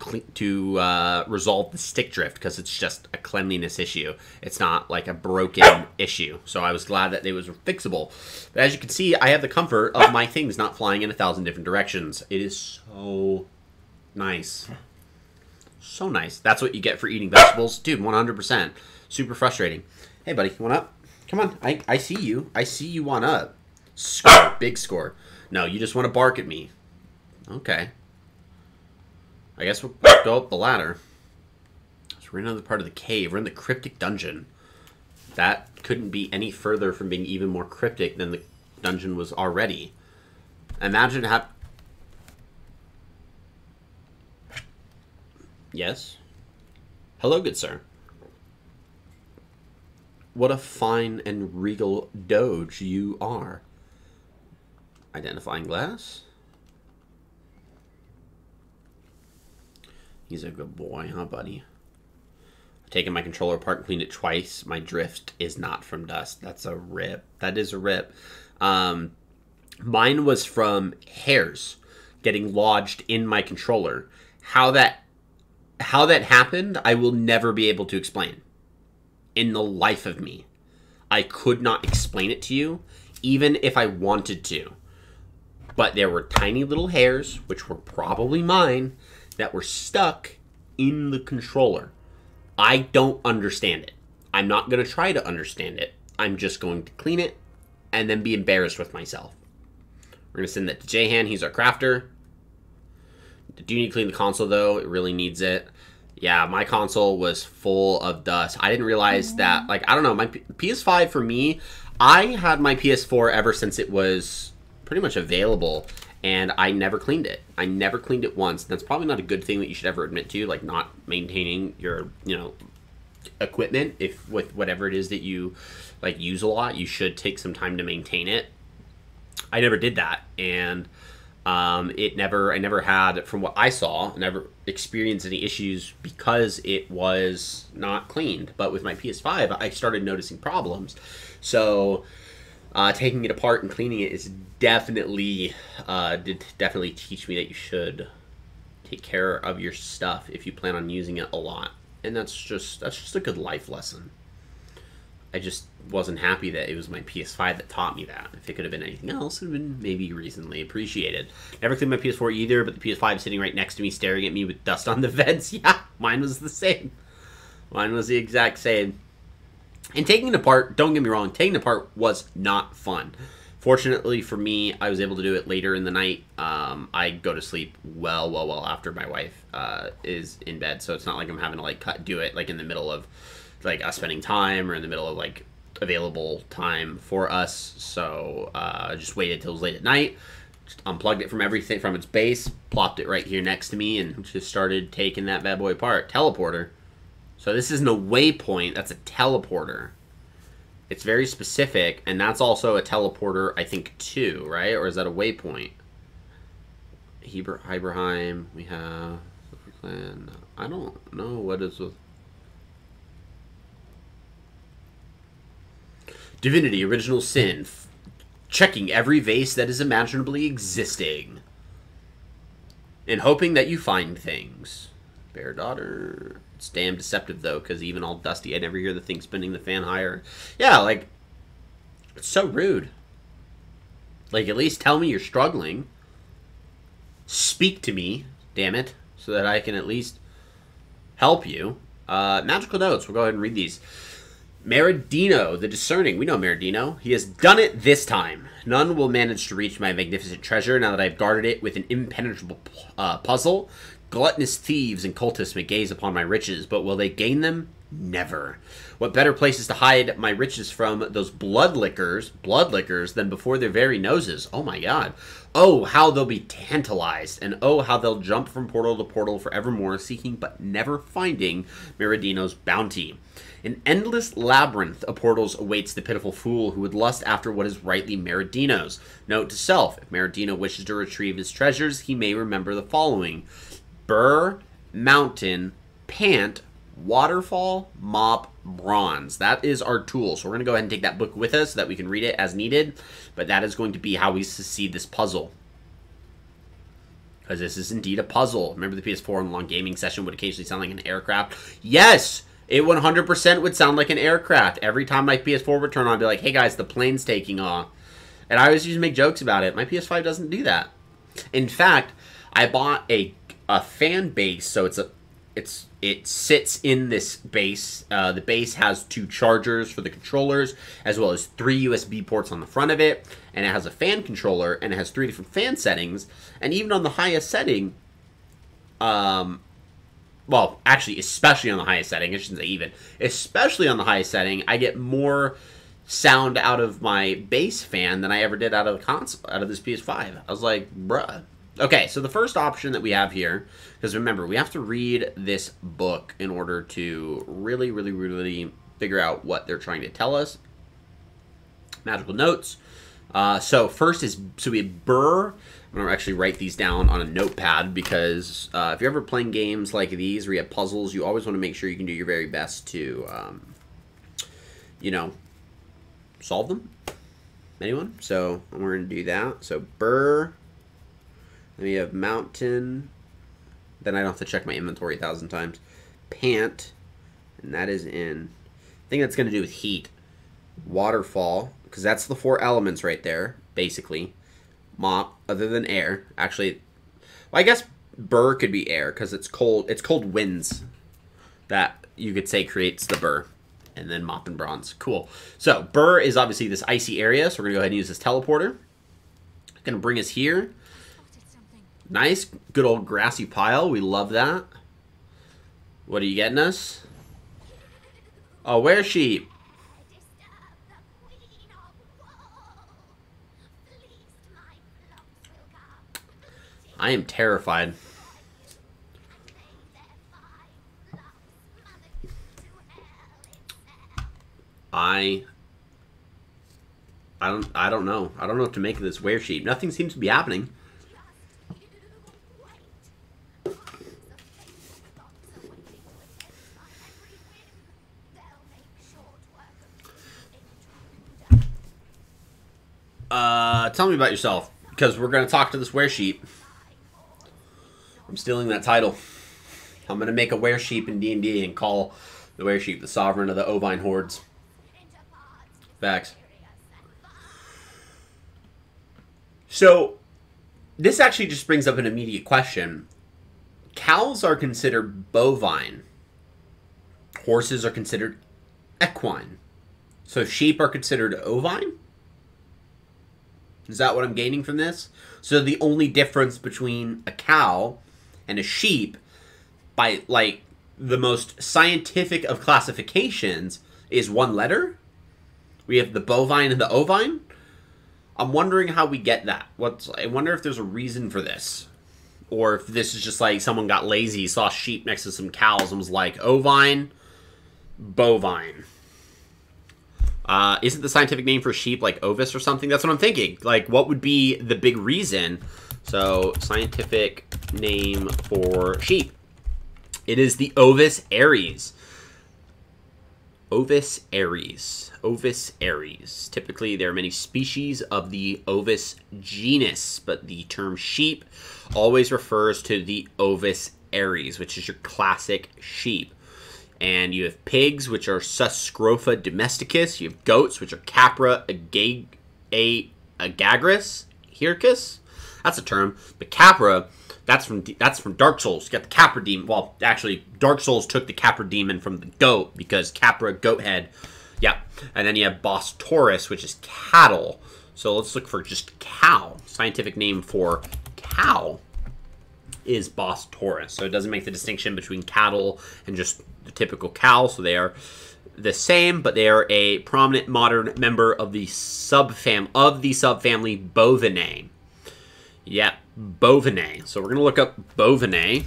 resolve the stick drift, because it's just a cleanliness issue. It's not like a broken issue, so I was glad that it was fixable. But as you can see, I have the comfort of my things not flying in 1,000 different directions. It is so nice. So nice. That's what you get for eating vegetables. Dude, 100%. Super frustrating. Hey, buddy, you want up? Come on. I see you. I see you want up. Score. Big score. No, you just want to bark at me. Okay. I guess we'll go up the ladder. So we're in another part of the cave. We're in the cryptic dungeon. That couldn't be any further from being even more cryptic than the dungeon was already. Imagine how... Yes? Hello, good sir. What a fine and regal doge you are. Identifying glass. He's a good boy, huh, buddy? I've taken my controller apart and cleaned it twice. My drift is not from dust. That's a rip. That is a rip. Mine was from hairs getting lodged in my controller. How that happened, I will never be able to explain. In the life of me. I could not explain it to you, even if I wanted to. But there were tiny little hairs, which were probably mine, that were stuck in the controller. I don't understand it. I'm not going to try to understand it. I'm just going to clean it and then be embarrassed with myself. We're going to send that to Jahan. He's our crafter. Do you need to clean the console, though? It really needs it. Yeah, my console was full of dust. I didn't realize that, like, I don't know, my PS5 for me, I had my PS4 ever since it was pretty much available. and I never cleaned it. I never cleaned it once. That's probably not a good thing that you should ever admit to, like not maintaining your, equipment. If with whatever it is that you like use a lot, you should take some time to maintain it. I never did that, and I never had, from what I saw, never experienced any issues because it was not cleaned. But with my PS5, I started noticing problems. So taking it apart and cleaning it is definitely did definitely teach me that you should take care of your stuff if you plan on using it a lot. And that's just a good life lesson. I just wasn't happy that it was my PS5 that taught me that. If it could have been anything else, it would have been maybe reasonably appreciated. Never cleaned my PS4 either, but the PS5 sitting right next to me staring at me with dust on the vents. Yeah, mine was the same. Mine was the exact same. And taking it apart, don't get me wrong, taking it apart was not fun. Fortunately for me, I was able to do it later in the night. I go to sleep well after my wife is in bed, so it's not like I'm having to do it like in the middle of us spending time or in the middle of like available time for us. So I just waited till it was late at night, just unplugged it from everything, from its base, plopped it right here next to me, and just started taking that bad boy apart. Teleporter. So this isn't a waypoint, that's a teleporter. It's very specific, and that's also a teleporter, I think, too, right? Or is that a waypoint? Heberheim, we have... I don't know what is with... Divinity, Original Sin. Checking every vase that is imaginably existing. And hoping that you find things. Bear Daughter... It's damn deceptive, though, because even all dusty, I never hear the thing spinning the fan higher. Yeah, like, it's so rude. Like, at least tell me you're struggling. Speak to me, damn it, so that I can at least help you. Magical notes. We'll go ahead and read these. Meridino, the Discerning. We know Meridino. He has done it this time. None will manage to reach my magnificent treasure now that I've guarded it with an impenetrable puzzle. Gluttonous thieves and cultists may gaze upon my riches, but will they gain them? Never. What better places to hide my riches from those bloodlickers than before their very noses? Oh my god. Oh, how they'll be tantalized, and oh, how they'll jump from portal to portal forevermore, seeking but never finding Meridino's bounty. An endless labyrinth of portals awaits the pitiful fool who would lust after what is rightly Meridino's. Note to self, if Meridino wishes to retrieve his treasures, he may remember the following. Burr, Mountain, Pant, Waterfall, Mop, Bronze. That is our tool. So we're going to go ahead and take that book with us so that we can read it as needed. But that is going to be how we succeed this puzzle. Because this is indeed a puzzle. Remember the PS4 in a long gaming session would occasionally sound like an aircraft? Yes! It 100% would sound like an aircraft. Every time my PS4 would turn on, I'd be like, hey guys, the plane's taking off. And I always used to make jokes about it. My PS5 doesn't do that. In fact, I bought a fan base, so it sits in this base. The base has 2 chargers for the controllers, as well as 3 USB ports on the front of it, and it has a fan controller, and it has 3 different fan settings, and even on the highest setting, well, actually, especially on the highest setting, I shouldn't say even, especially on the highest setting, I get more sound out of my base fan than I ever did out of the console, out of this PS5. I was like, bruh. Okay, so the first option that we have here, because remember, we have to read this book in order to really figure out what they're trying to tell us. Magical notes. So first is, so we have Burr. I'm going to actually write these down on a notepad because if you're ever playing games like these where you have puzzles, you always want to make sure you can do your very best to, solve them. Anyone? So we're going to do that. So Burr. Then we have Mountain. Then I don't have to check my inventory 1,000 times. Pant. And that is in... I think that's going to do with heat. Waterfall. Because that's the 4 elements right there, basically. Mop, other than air. Actually, well, I guess Burr could be air, because it's cold. It's cold winds that you could say creates the Burr. And then Mop and Bronze. Cool. So, Burr is obviously this icy area, so we're going to go ahead and use this teleporter. Going to bring us here. Nice, good old grassy pile. We love that. What are you getting us? Oh, where's she? I am terrified. I don't know. I don't know what to make of this wear sheet. Nothing seems to be happening. Tell me about yourself, because we're going to talk to this wear sheep. I'm stealing that title. I'm going to make a wear sheep in D&D and call the wear sheep the sovereign of the Ovine hordes. Facts. So, this actually just brings up an immediate question. Cows are considered bovine. Horses are considered equine. So sheep are considered ovine? Is that what I'm gaining from this? So the only difference between a cow and a sheep, by like the most scientific of classifications, is one letter? We have the bovine and the ovine? I'm wondering how we get that. I wonder if there's a reason for this. Or if this is just like someone got lazy, saw sheep next to some cows and was like, ovine, bovine. Isn't the scientific name for sheep like ovis or something? That's what I'm thinking. Like, what would be the big reason? So, scientific name for sheep. It is the Ovis aries. Ovis aries. Ovis aries. Typically, there are many species of the Ovis genus, but the term sheep always refers to the Ovis aries, which is your classic sheep. And you have pigs, which are Suscrofa domesticus. You have goats, which are Capra agagris. Hircus? That's a term. But Capra, that's from Dark Souls. You got the Capra demon. Well, actually, Dark Souls took the Capra demon from the goat, because Capra, goat head. Yeah. And then you have Bos Taurus, which is cattle. So let's look for just cow. Scientific name for cow is Bos Taurus. So it doesn't make the distinction between cattle and just the typical cow. So they are the same, but they are a prominent modern member of the subfamily Bovinae. Yeah, Bovinae. So we're going to look up Bovinae.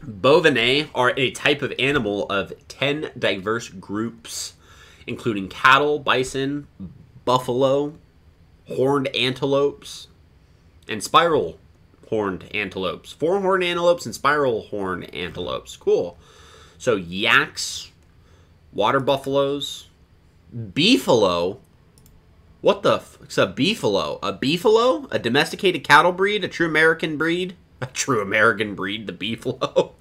Bovinae are a type of animal of 10 diverse groups, including cattle, bison, buffalo, horned antelopes, and spiral horned antelopes. Four-horned antelopes and spiral-horned antelopes. Cool. So yaks, water buffaloes, beefalo. What the fuck's a beefalo? A beefalo? A domesticated cattle breed? A true American breed? A true American breed, the beefalo.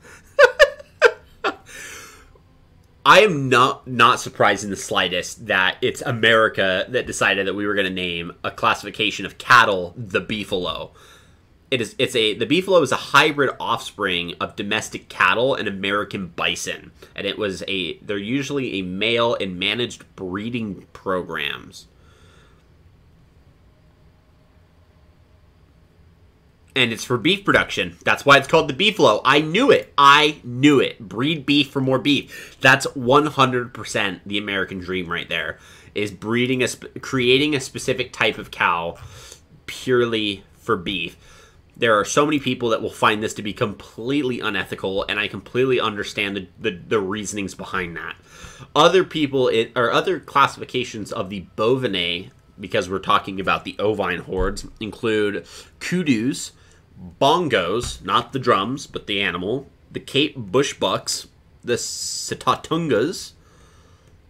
I am not surprised in the slightest that it's America that decided that we were going to name a classification of cattle the beefalo. The beefalo is a hybrid offspring of domestic cattle and American bison, and they're usually a male in managed breeding programs. And it's for beef production. That's why it's called the beefalo. I knew it. Breed beef for more beef. That's 100% the American dream right there. Is creating a specific type of cow purely for beef. There are so many people that will find this to be completely unethical, and I completely understand the reasonings behind that. Other people, other classifications of the bovinae, because we're talking about the ovine hordes, include kudus, bongos, not the drums, but the animal, the Cape bushbucks, the sitatungas,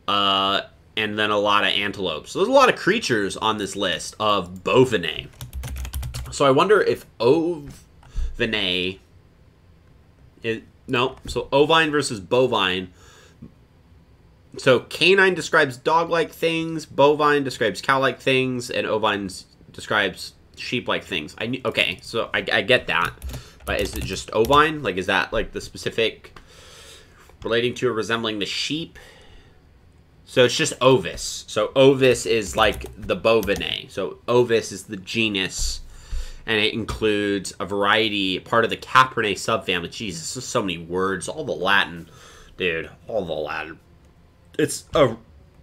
and then a lot of antelopes. So there's a lot of creatures on this list of bovinae. So I wonder if ovinae is... No, so ovine versus bovine. So canine describes dog-like things, bovine describes cow-like things, and ovine describes sheep-like things. Okay, so I get that. But is it just ovine? Like, is that like the specific relating to or resembling the sheep? So it's just ovis. So ovis is like the bovinae. So ovis is the genus, and it includes a variety, part of the Caprinae subfamily. Jesus, there's so many words. All the Latin. Dude, all the Latin. It's a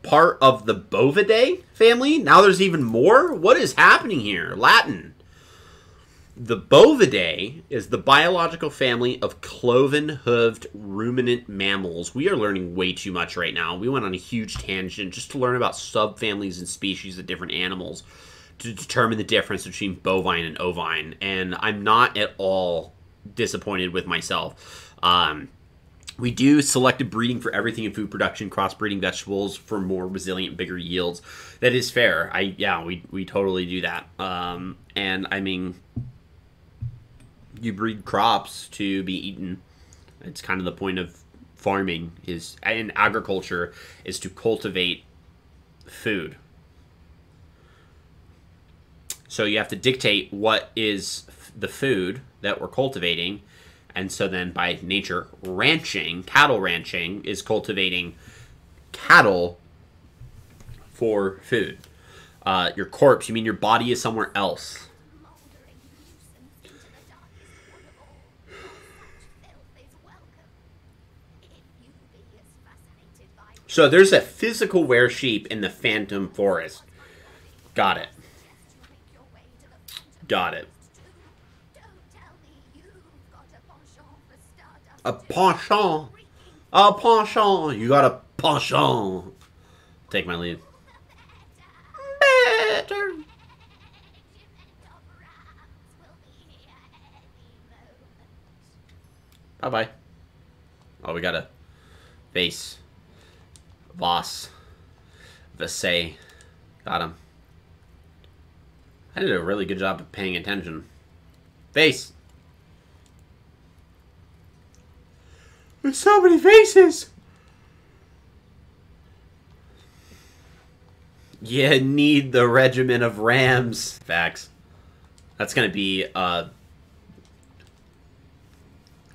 part of the Bovidae family? Now there's even more? What is happening here? Latin. The Bovidae is the biological family of cloven-hooved ruminant mammals. We are learning way too much right now. We went on a huge tangent just to learn about subfamilies and species of different animals to determine the difference between bovine and ovine. And I'm not at all disappointed with myself. We do selective breeding for everything in food production, crossbreeding vegetables for more resilient, bigger yields. That is fair. We totally do that. And I mean, you breed crops to be eaten. It's kind of the point of farming is in agriculture is to cultivate food. So you have to dictate what is the food that we're cultivating. And so then by nature, ranching, cattle ranching, is cultivating cattle for food. Your corpse, you mean your body is somewhere else. So there's a physical were-sheep in the Phantom Forest. Got it. Got it. A penchant. A penchant. You got a penchant. Take my lead. Better. Bye-bye. Oh, we got a vase. Voss. Vase. Got him. I did a really good job of paying attention. Vase. There's so many faces. You need the regiment of rams. Facts. That's gonna be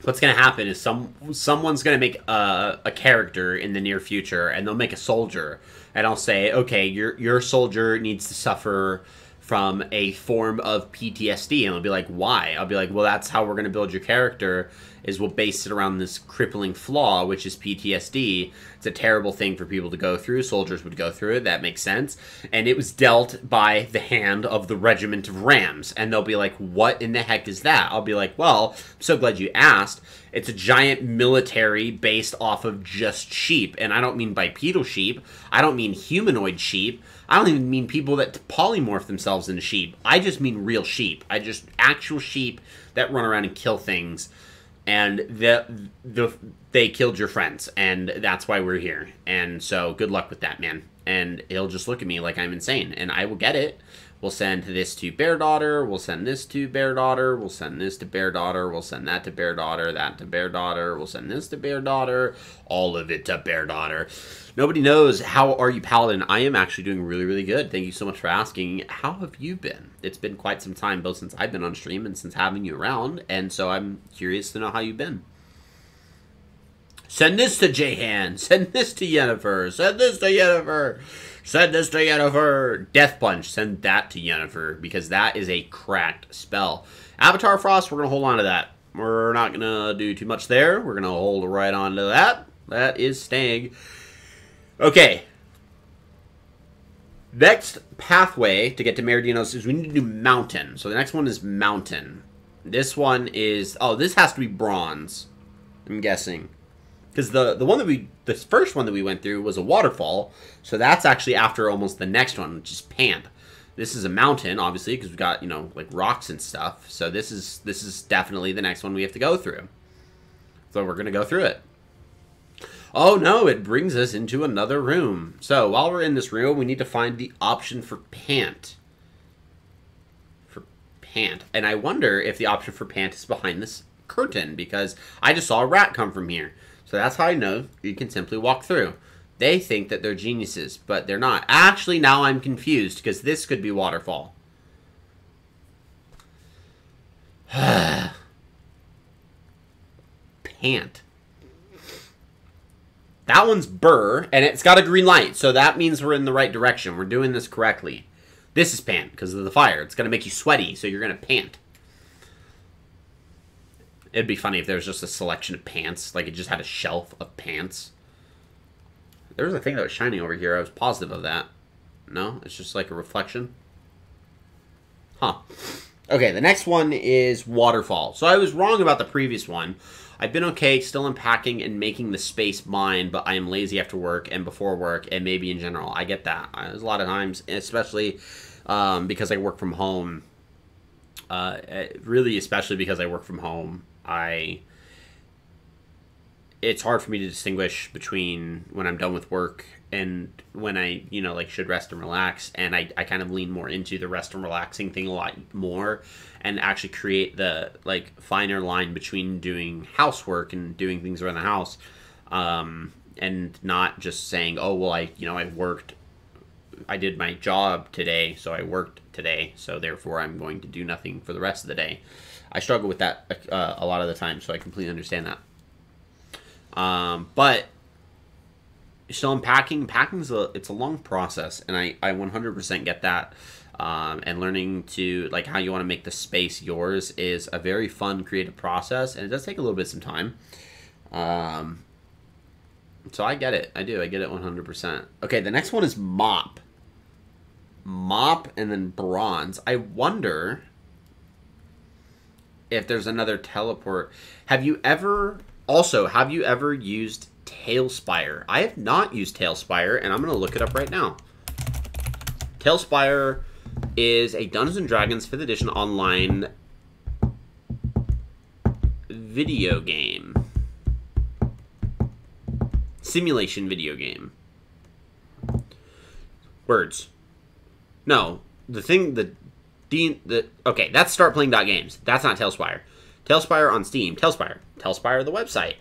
what's gonna happen is someone's gonna make a character in the near future, and they'll make a soldier, and I'll say, okay, your soldier needs to suffer from a form of PTSD, and they'll be like, why? I'll be like, well, that's how we're gonna build your character. Is we'll base it around this crippling flaw, which is PTSD. It's a terrible thing for people to go through. Soldiers would go through it. That makes sense. And it was dealt by the hand of the regiment of rams. And they'll be like, what in the heck is that? I'll be like, well, I'm so glad you asked. It's a giant military based off of just sheep. And I don't mean bipedal sheep. I don't mean humanoid sheep. I don't even mean people that polymorph themselves into sheep. I just mean real sheep. I just actual sheep that run around and kill things. And they killed your friends, and that's why we're here. And so, good luck with that, man. And he'll just look at me like I'm insane, and I will get it. We'll send this to Bear Daughter. We'll send this to Bear Daughter. We'll send this to Bear Daughter. We'll send that to Bear Daughter. That to Bear Daughter. We'll send this to Bear Daughter. All of it to Bear Daughter. Nobody knows. How are you, Paladin? I am actually doing really, really good. Thank you so much for asking. How have you been? It's been quite some time, both since I've been on stream and since having you around. And so I'm curious to know how you've been. Send this to Jahan. Send this to Yennefer. Send this to Yennefer. Send this to Yennefer. Death Punch. Send that to Yennefer, because that is a cracked spell. Avatar Frost, we're going to hold on to that. We're not going to do too much there. We're going to hold right on to that. That is staying. Okay. Next pathway to get to Meridianos is we need to do Mountain. So the next one is Mountain. This one is... Oh, this has to be Bronze, I'm guessing. Because the first one that we went through was a waterfall. So that's actually after almost the next one, which is Pant. This is a mountain, obviously, because we've got, you know, like rocks and stuff. So this is definitely the next one we have to go through. So we're going to go through it. Oh no, it brings us into another room. So while we're in this room, we need to find the option for Pant. For Pant. And I wonder if the option for Pant is behind this curtain, because I just saw a rat come from here. So that's how I know you can simply walk through. They think that they're geniuses, but they're not. Actually, now I'm confused, because this could be Waterfall. Pant. That one's Burr, and it's got a green light, so that means we're in the right direction. We're doing this correctly. This is Pant, because of the fire. It's going to make you sweaty, so you're going to pant. It'd be funny if there was just a selection of pants, like it just had a shelf of pants. There was a thing that was shining over here. I was positive of that. No? It's just like a reflection? Huh. Okay, the next one is Waterfall. So I was wrong about the previous one. I've been okay still unpacking and making the space mine, but I am lazy after work and before work and maybe in general. I get that. There's a lot of times, especially because I work from home. Really, especially because I work from home, it's hard for me to distinguish between when I'm done with work and when I, like should rest and relax. And I kind of lean more into the rest and relaxing thing a lot more and actually create the like finer line between doing housework and doing things around the house. And not just saying, oh, well, I did my job today, so I worked today, so therefore I'm going to do nothing for the rest of the day. I struggle with that a lot of the time, so I completely understand that. But still unpacking, it's a long process, and I 100% get that. And learning to like how you want to make the space yours is a very fun creative process, and it does take a little bit of some time. So I get it. I get it 100%. Okay, the next one is mop. Mop and then bronze. I wonder if there's another teleport. Have you ever used Tailspire? I have not used Tailspire, and I'm going to look it up right now. Tailspire is a Dungeons & Dragons 5th edition online video game. Simulation video game. Words. No. Okay, that's startplaying.games. That's not Tailspire. Tailspire on Steam. Tailspire, the website.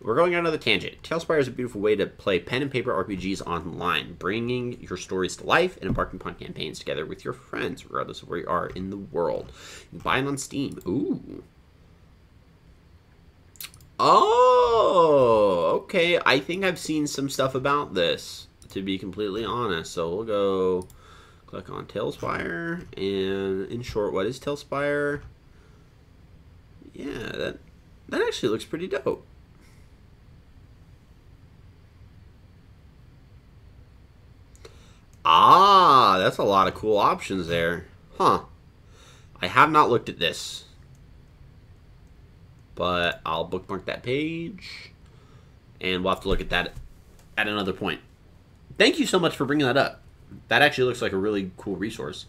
We're going on another tangent. Tailspire is a beautiful way to play pen and paper RPGs online, bringing your stories to life and embarking upon campaigns together with your friends, regardless of where you are in the world. You can buy it on Steam. Ooh. Oh, okay. I think I've seen some stuff about this, to be completely honest. So we'll go click on Tailspire, and in short, what is Tailspire? Yeah, that actually looks pretty dope. Ah, that's a lot of cool options there. Huh. I have not looked at this, but I'll bookmark that page, and we'll have to look at that at another point. Thank you so much for bringing that up. That actually looks like a really cool resource.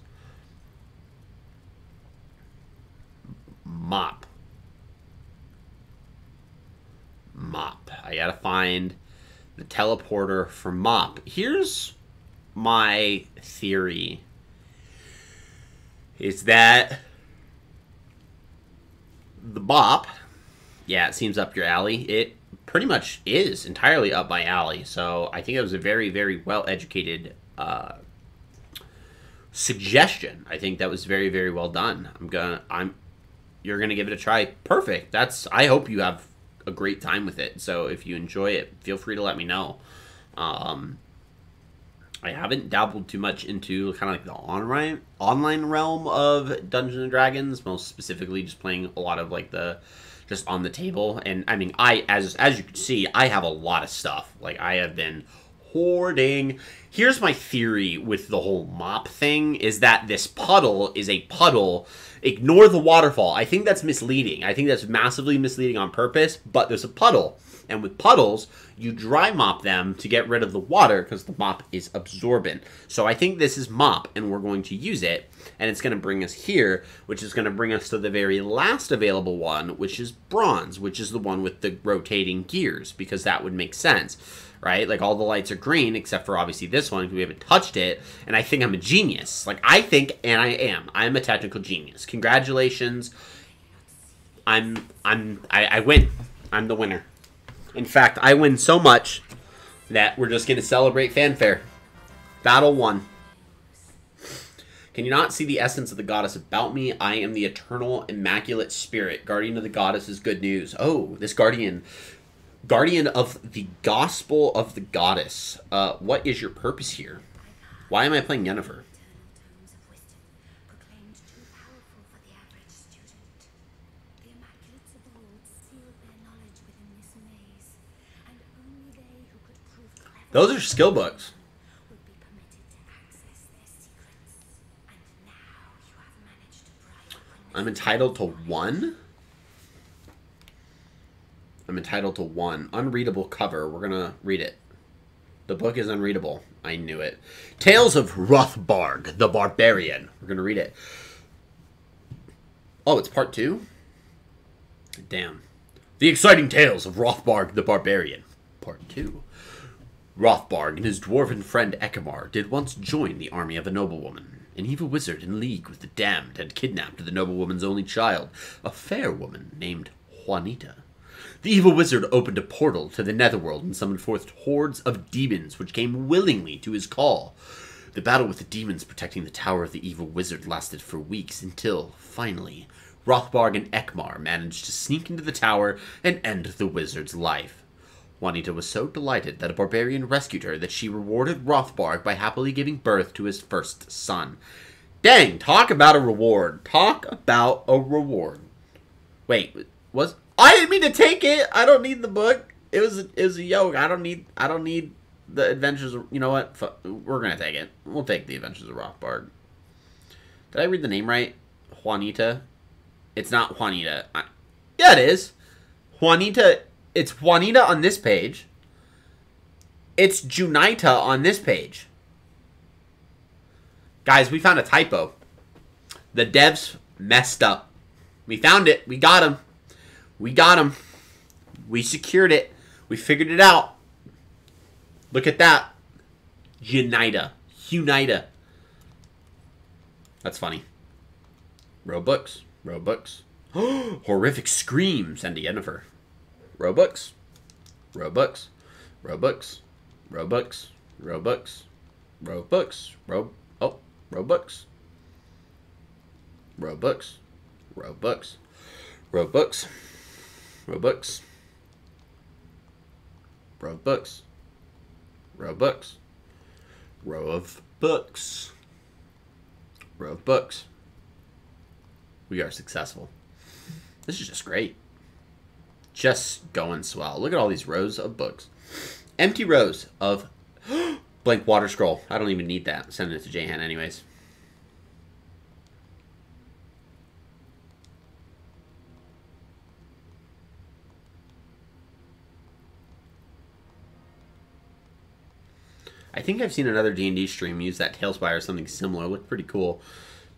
Mop. I gotta find the teleporter for mop. Here's my theory. Is that the mop, yeah, it seems up your alley. It pretty much is entirely up my alley. So I think it was a very, very well-educated suggestion. I think that was very, very well done. You're gonna give it a try. Perfect. I hope you have a great time with it. So if you enjoy it, feel free to let me know. I haven't dabbled too much into kind of like the online realm of Dungeons and Dragons, most specifically just playing a lot of like just on the table. And I mean, as you can see, I have a lot of stuff. Like I have been hoarding. Here's my theory with the whole mop thing, is that this puddle is a puddle. Ignore the waterfall. I think that's misleading. I think that's massively misleading on purpose, but there's a puddle. And with puddles, you dry mop them to get rid of the water because the mop is absorbent. So I think this is mop, and we're going to use it. And it's going to bring us here, which is going to bring us to the very last available one, which is bronze, which is the one with the rotating gears, because that would make sense, right? Like all the lights are green, except for obviously this one, because we haven't touched it. And I think I'm a genius. Like I think, and I am. I'm a technical genius. Congratulations. I win. I'm the winner. In fact, I win so much that we're just going to celebrate fanfare. Battle 1. Can you not see the essence of the goddess about me? I am the eternal, immaculate spirit. Guardian of the goddess is good news. Oh, this guardian. Guardian of the gospel of the goddess. What is your purpose here? Why am I playing Yennefer? Those are skill books. I'm entitled to one? I'm entitled to one. Unreadable cover. We're gonna read it. The book is unreadable. I knew it. Tales of Rothbarg, the Barbarian. We're gonna read it. Oh, it's part 2? Damn. The Exciting Tales of Rothbarg, the Barbarian. Part 2. Rothbarg and his dwarven friend Ekimar did once join the army of a noblewoman. An evil wizard in league with the damned had kidnapped the noblewoman's only child, a fair woman named Juanita. The evil wizard opened a portal to the netherworld and summoned forth hordes of demons which came willingly to his call. The battle with the demons protecting the tower of the evil wizard lasted for weeks until, finally, Rothbarg and Ekmar managed to sneak into the tower and end the wizard's life. Juanita was so delighted that a barbarian rescued her that she rewarded Rothbarg by happily giving birth to his first son. Dang, talk about a reward. Talk about a reward. Wait, I didn't mean to take it. I don't need the book. It was a yoke. I don't need the Adventures of, you know what? We're gonna take it. We'll take the Adventures of Rothbarg. Did I read the name right? Juanita. It's not Juanita. Yeah, it is. Juanita. It's Juanita on this page. It's Junita on this page. Guys, we found a typo. The devs messed up. We found it. We got him. We got him. We secured it. We figured it out. Look at that. Unita. Unita. That's funny. Row books. Row books. Horrific screams and Yennefer. Row books. Row books. Row books. Row books. Row books. Row books. Row books. Row books. Row books. Row books. Row books. Row books. Row books. Row of books. Row of books. We are successful. This is just great. Just going swell. Look at all these rows of books. Empty rows of blank water scroll. I don't even need that. Send it to Jahan anyways. I think I've seen another D&D stream use that Tailspire or something similar. It looked pretty cool.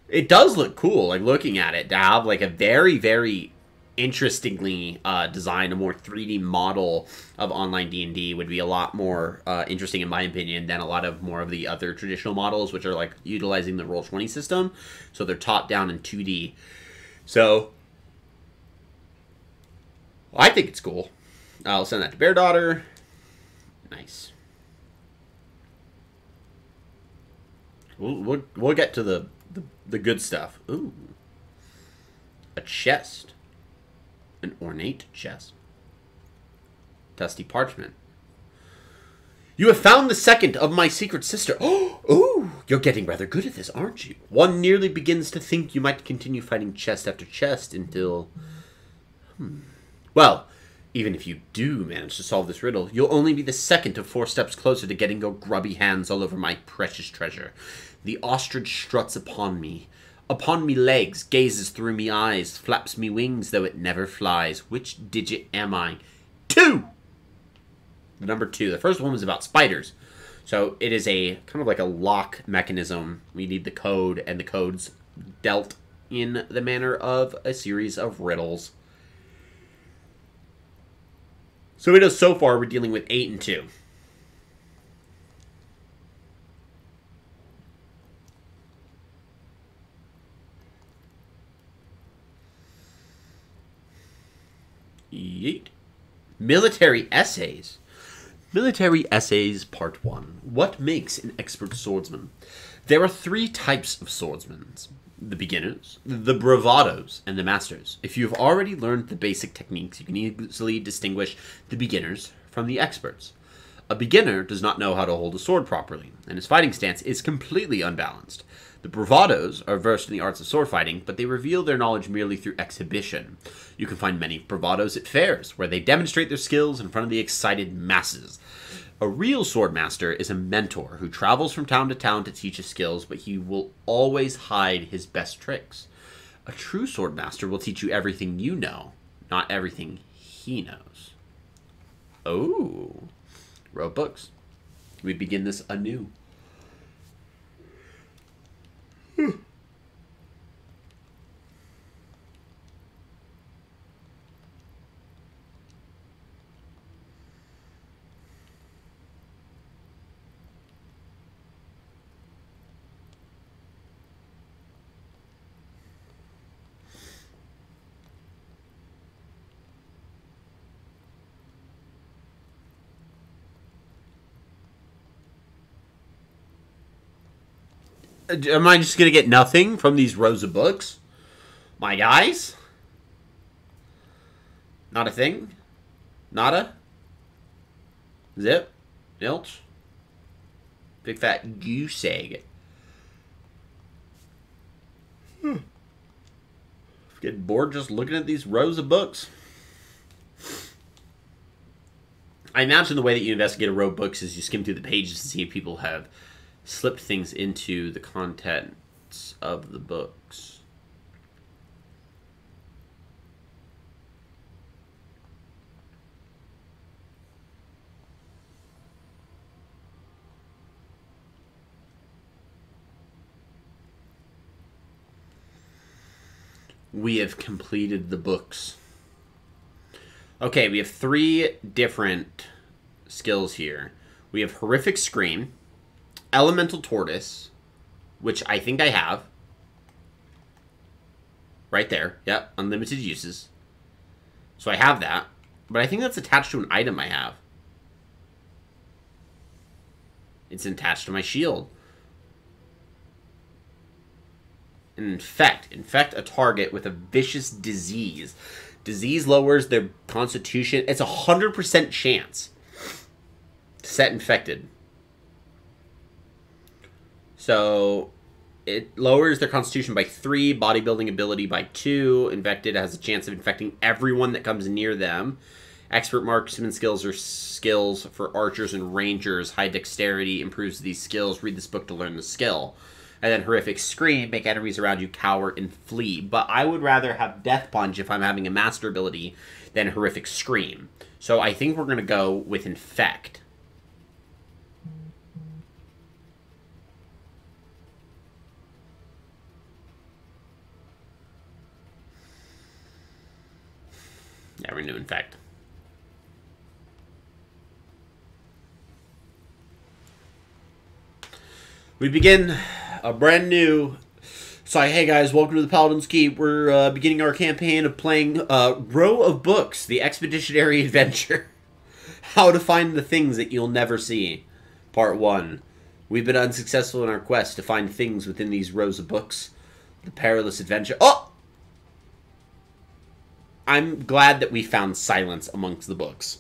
It does look cool, like, looking at it. To have, like, a very, very interestingly designed, a more 3D model of online D&D would be a lot more interesting, in my opinion, than a lot of more of the other traditional models, which are, like, utilizing the Roll20 system. So they're top-down in 2D. So, I think it's cool. I'll send that to Bear Daughter. Nice. We'll get to the good stuff. Ooh. A chest. An ornate chest. Dusty parchment. You have found the second of my secret sister. Oh, ooh, you're getting rather good at this, aren't you? One nearly begins to think you might continue fighting chest after chest until... Well, even if you do manage to solve this riddle, you'll only be the second of 4 steps closer to getting your grubby hands all over my precious treasure. The ostrich struts upon me legs, gazes through me eyes, flaps me wings, though it never flies. Which digit am I? 2! The number 2. The first one was about spiders. So it is a kind of like a lock mechanism. We need the code, and the code's dealt in the manner of a series of riddles. So we know so far we're dealing with 8 and 2. Yeet. Military essays. Military essays, part 1. What makes an expert swordsman? There are 3 types of swordsmen. The beginners, the bravados, and the masters. If you've already learned the basic techniques, you can easily distinguish the beginners from the experts. A beginner does not know how to hold a sword properly, and his fighting stance is completely unbalanced. The bravados are versed in the arts of sword fighting, but they reveal their knowledge merely through exhibition. You can find many bravados at fairs, where they demonstrate their skills in front of the excited masses. A real swordmaster is a mentor who travels from town to town to teach his skills, but he will always hide his best tricks. A true sword master will teach you everything you know, not everything he knows. Oh. Wrote books. We begin this anew. Am I just going to get nothing from these rows of books? My guys? Not a thing? Nada? Zip? Nilch? Big fat goose egg. Getting bored just looking at these rows of books. I imagine the way that you investigate a row of books is you skim through the pages to see if people have slipped things into the contents of the books. We have completed the books. Okay, we have 3 different skills here. We have Horrific Scream, Elemental Tortoise, which I think I have. Right there. Yep, unlimited uses. So I have that. But I think that's attached to an item I have. It's attached to my shield. Infect. Infect a target with a vicious disease. Disease lowers their constitution. It's a 100% chance to set infected. So it lowers their constitution by 3, bodybuilding ability by 2. Infected has a chance of infecting everyone that comes near them. Expert marksman skills are skills for archers and rangers. High dexterity improves these skills. Read this book to learn the skill. And then Horrific Scream, make enemies around you cower and flee. But I would rather have Death Punch if I'm having a master ability than Horrific Scream. So I think we're going to go with Infect. Yeah, we're going to Infect. We begin a brand new... So, hey guys, welcome to the Paladin's Keep. We're beginning our campaign of playing Row of Books, the Expeditionary Adventure. How to find the things that you'll never see. Part 1. We've been unsuccessful in our quest to find things within these rows of books. The perilous adventure... Oh! I'm glad that we found silence amongst the books.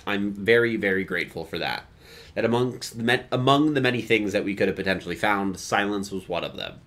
I'm very, very grateful for that. That among the many things that we could have potentially found, silence was one of them.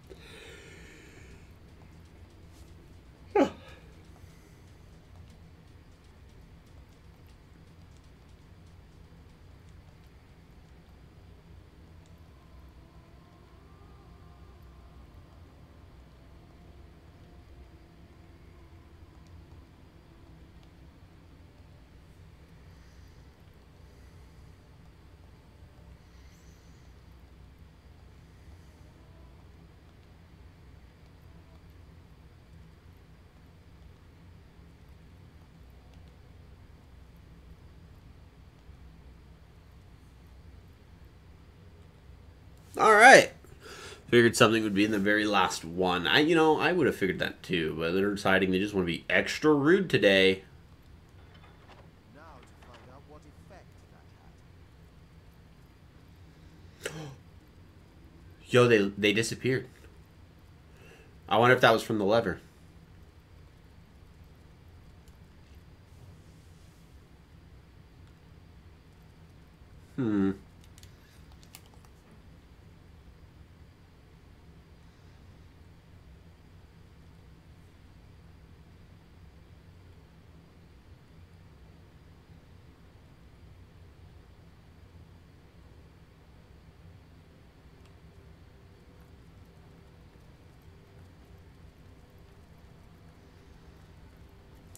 Alright. Figured something would be in the very last one. I would have figured that too, but they're deciding they just want to be extra rude today. Now to find out what effect that had. Yo, they disappeared. I wonder if that was from the lever.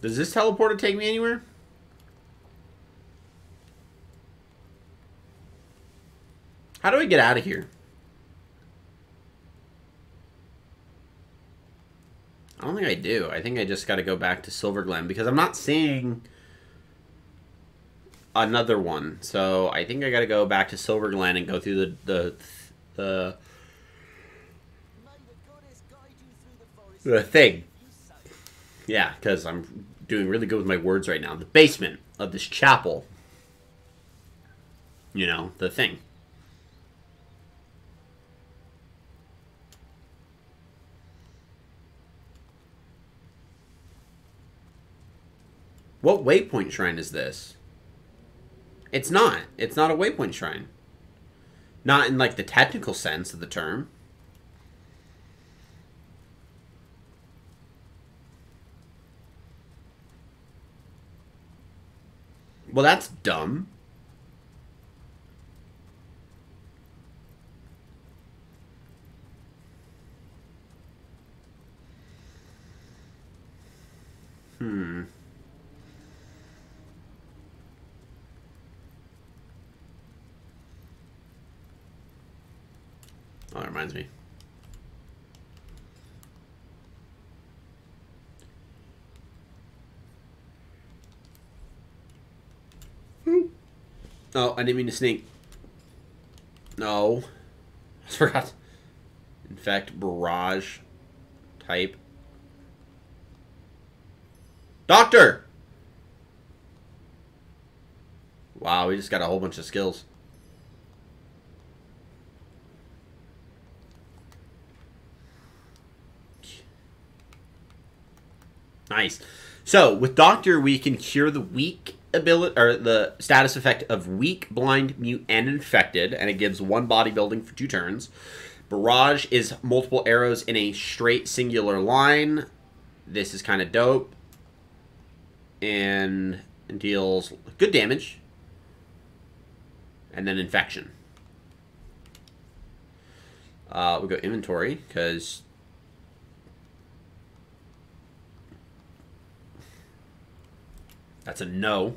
Does this teleporter take me anywhere? How do I get out of here? I don't think I do. I think I just got to go back to Silver Glen because I'm not seeing another one. So I think I got to go back to Silver Glen and go through the thing. Yeah, because I'm doing really good with my words right now. The basement of this chapel. You know, the thing. What waypoint shrine is this? It's not. It's not a waypoint shrine. Not in, like, the technical sense of the term. Well, that's dumb. Oh, that reminds me. Oh, I didn't mean to sneak. No. I forgot. Infect, barrage, type. Doctor! Wow, we just got a whole bunch of skills. Nice. So, with Doctor, we can cure the weak ability, or the status effect of weak, blind, mute, and infected, and it gives 1 bodybuilding for 2 turns. Barrage is multiple arrows in a straight singular line. This is kind of dope. And deals good damage. And then infection. We'll go inventory, because that's a no.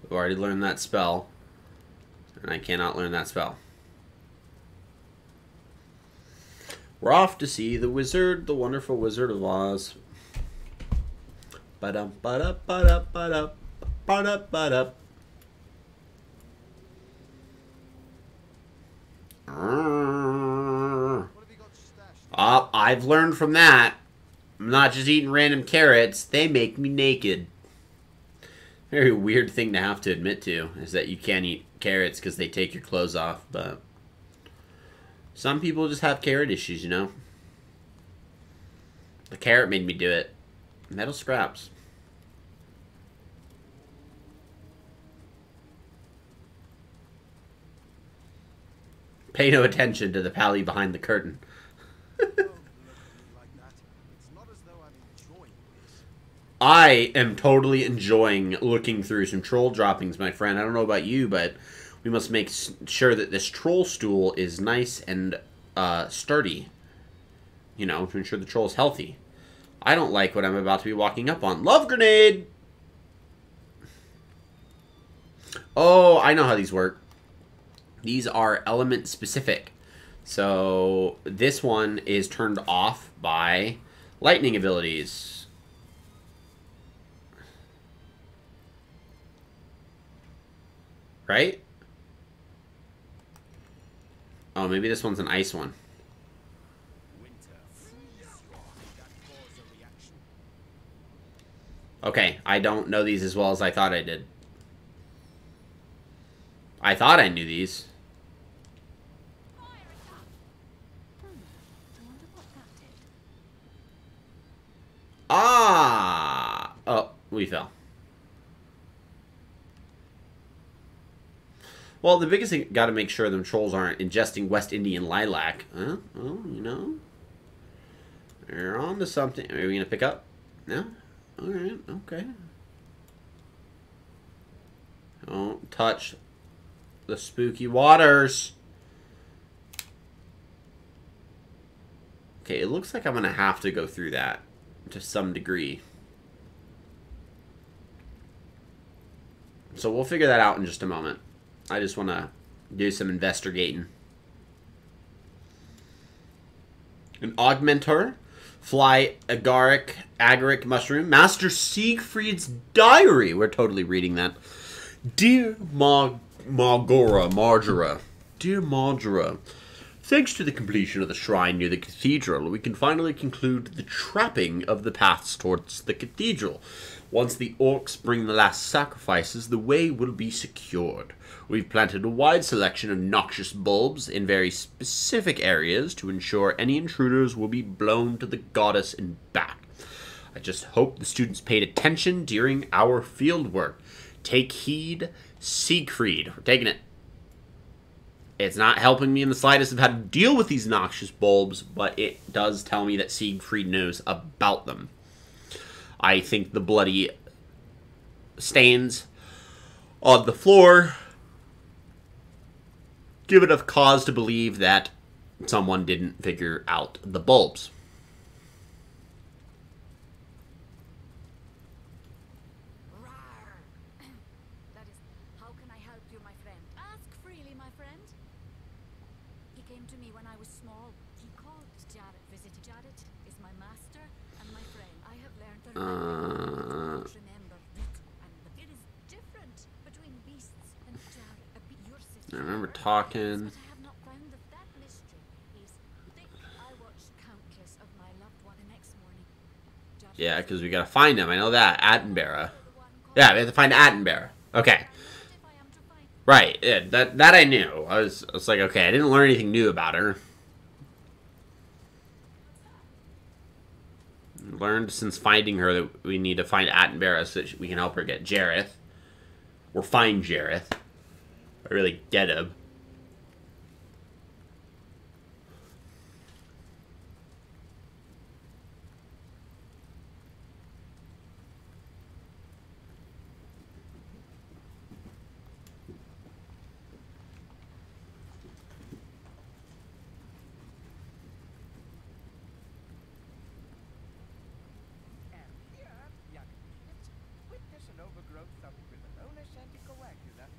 I've already learned that spell. And I cannot learn that spell. We're off to see the wizard, the wonderful Wizard of Oz. Ba-dum, ba-da, ba-da, ba-da, ba-da, ba-da. I've learned from that. I'm not just eating random carrots. They make me naked. Very weird thing to have to admit to, is that you can't eat carrots because they take your clothes off, but some people just have carrot issues, you know? The carrot made me do it. Metal scraps. Pay no attention to the pally behind the curtain. I am totally enjoying looking through some troll droppings, my friend. I don't know about you, but we must make sure that this troll stool is nice and sturdy. You know, to ensure the troll is healthy. I don't like what I'm about to be walking up on. Love grenade! Oh, I know how these work. These are element specific. So this one is turned off by lightning abilities. Right? Oh, maybe this one's an ice one. Okay, I don't know these as well as I thought I did. I thought I knew these. Ah! Oh, we fell. Well, the biggest thing, got to make sure them trolls aren't ingesting West Indian lilac. Huh? Oh, you know. They're on to something. Are we going to pick up? No? Alright, okay. Don't touch the spooky waters. Okay, it looks like I'm going to have to go through that to some degree. So we'll figure that out in just a moment. I just want to do some investigating. An augmentor, fly agaric mushroom, Master Siegfried's diary. We're totally reading that. Dear Marjora, dear Marjora, thanks to the completion of the shrine near the cathedral, we can finally conclude the trapping of the paths towards the cathedral. Once the orcs bring the last sacrifices, the way will be secured. We've planted a wide selection of noxious bulbs in very specific areas to ensure any intruders will be blown to the goddess and back. I just hope the students paid attention during our field work. Take heed, Siegfried. We're taking it. It's not helping me in the slightest of how to deal with these noxious bulbs, but it does tell me that Siegfried knows about them. I think the bloody stains on the floor give enough cause to believe that someone didn't figure out the bulbs. That is, how can I help you, my friend? Ask freely, my friend. He came to me when I was small. He called Jared. Visited Jared is my master and my friend. I have learned to remember it, and it is different between beasts and Jared. Your sister. I remember talking. But I have not found that mystery is thick. I watched countless of my loved one the next morning. Jared Yeah, because we gotta find him. I know that. Attenborough. Yeah, we have to find Attenborough. Okay. if I am to find. Right. Yeah, that I knew. I was like, okay, I didn't learn anything new about her. Learned since finding her that we need to find Attenborough so that we can help her get Jareth. Or find Jareth. Or really get him. And here, young kids, witness an overgrowth of quinolonus anticoagulant.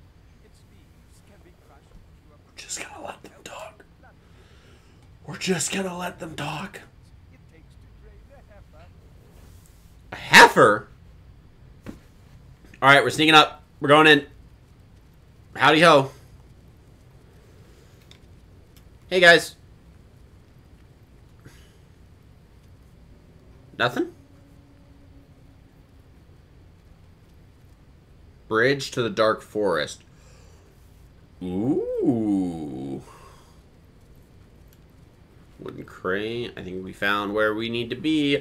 Its leaves can be crushed to a... Just gonna let them talk. We're just gonna let them talk. It takes to drain a heifer. A heifer? Alright, we're sneaking up. We're going in. Howdy ho. Hey guys. Nothing? Bridge to the Dark Forest. Ooh. Wooden crate. I think we found where we need to be.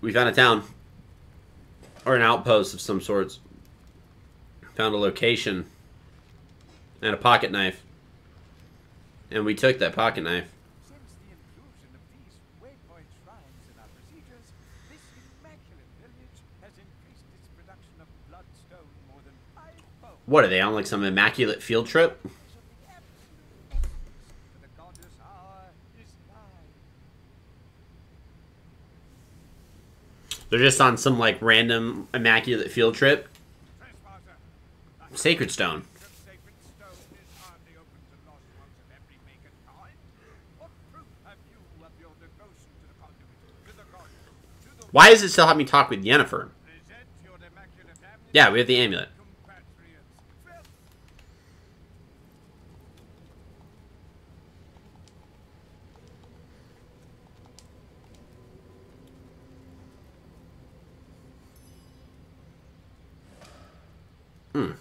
We found a town. Or an outpost of some sorts. Found a location. And a pocket knife. And we took that pocket knife. Since the inclusion of these waypoint shrines in our procedures, this immaculate village has increased its production of bloodstone more than 5-fold. What, are they on like some immaculate field trip? Of the absolute essence, for the goddess hour is nigh. They're just on some like random immaculate field trip. Trespasser, Sacred stone. the sacred stone is hardly open to lost ones of every make and kind. What proof have you of your devotion to the conduit, to the goddess, to the... Why does it still have me talk with Yennefer? Present your immaculate amulet, Yeah, we have the amulet. compatriots.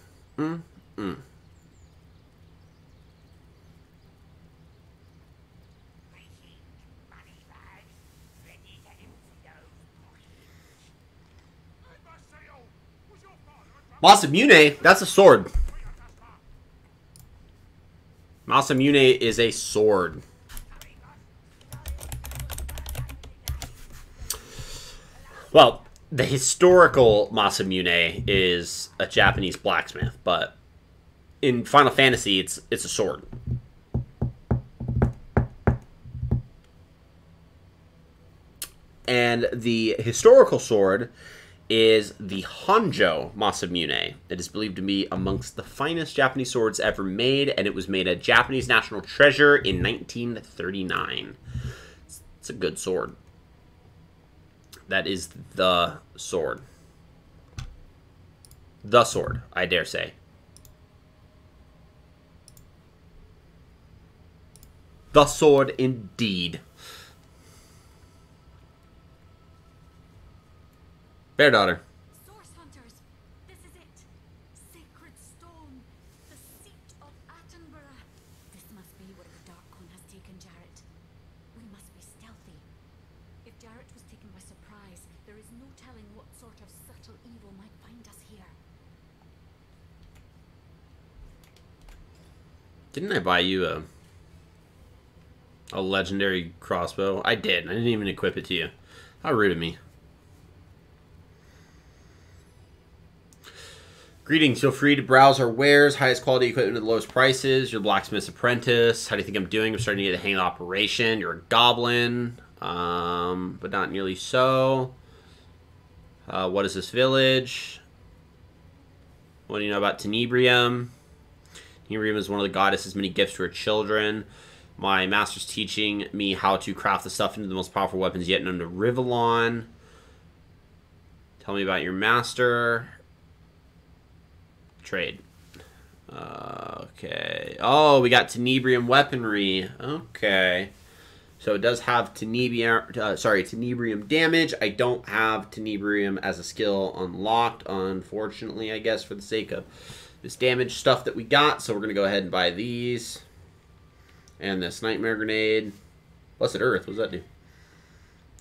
Well, Masamune, that's a sword. Masamune is a sword. Well, the historical Masamune is a Japanese blacksmith, but in Final Fantasy, it's a sword. And the historical sword is the Honjo Masamune. It is believed to be amongst the finest Japanese swords ever made, and it was made a Japanese national treasure in 1939. It's a good sword. That is the sword. The sword, I dare say. The sword indeed. Bear daughter. Source hunters, this is it. Sacred stone, the seat of Attenborough. This must be where the Dark One has taken Jarrett. We must be stealthy. If Jarrett was taken by surprise, there is no telling what sort of subtle evil might find us here. Didn't I buy you a legendary crossbow? I did. I didn't even equip it to you. How rude of me. Greetings. Feel free to browse our wares. Highest quality equipment at the lowest prices. You're the blacksmith's apprentice. How do you think I'm doing? I'm starting to get the hang of the operation. You're a goblin, but not nearly so. What is this village? What do you know about Tenebrium? Tenebrium is one of the goddesses' many gifts to her children. My master's teaching me how to craft the stuff into the most powerful weapons yet known to Rivellon. Tell me about your master. Trade. Okay. Oh, we got Tenebrium weaponry. Okay. So it does have Tenebrium damage. I don't have Tenebrium as a skill unlocked, unfortunately, I guess, for the sake of this damage stuff that we got. So we're going to go ahead and buy these. And this Nightmare Grenade. Blessed Earth. What does that do?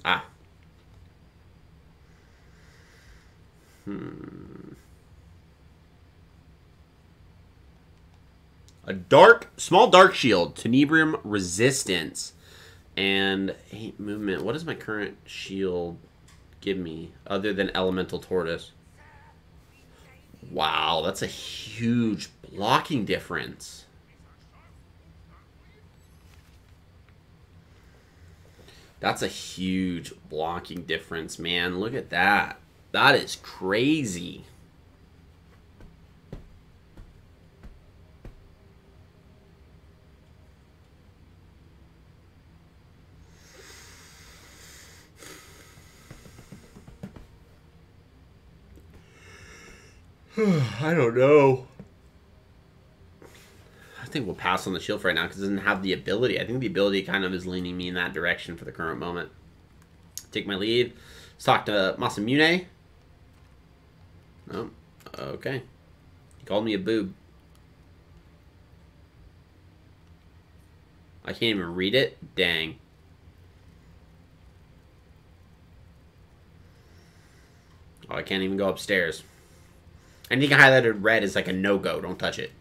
Ah. A small dark shield, Tenebrium resistance, and 8 movement. What does my current shield give me other than elemental tortoise? Wow, that's a huge blocking difference. That's a huge blocking difference, man. Look at that. That is crazy. I don't know. I think we'll pass on the shield for right now because it doesn't have the ability. I think the ability kind of is leaning me in that direction for the current moment. Take my lead. Let's talk to Masamune. No. Okay. He called me a boob. I can't even read it? Dang. Oh, I can't even go upstairs. Anything highlighted red is like a no-go. Don't touch it.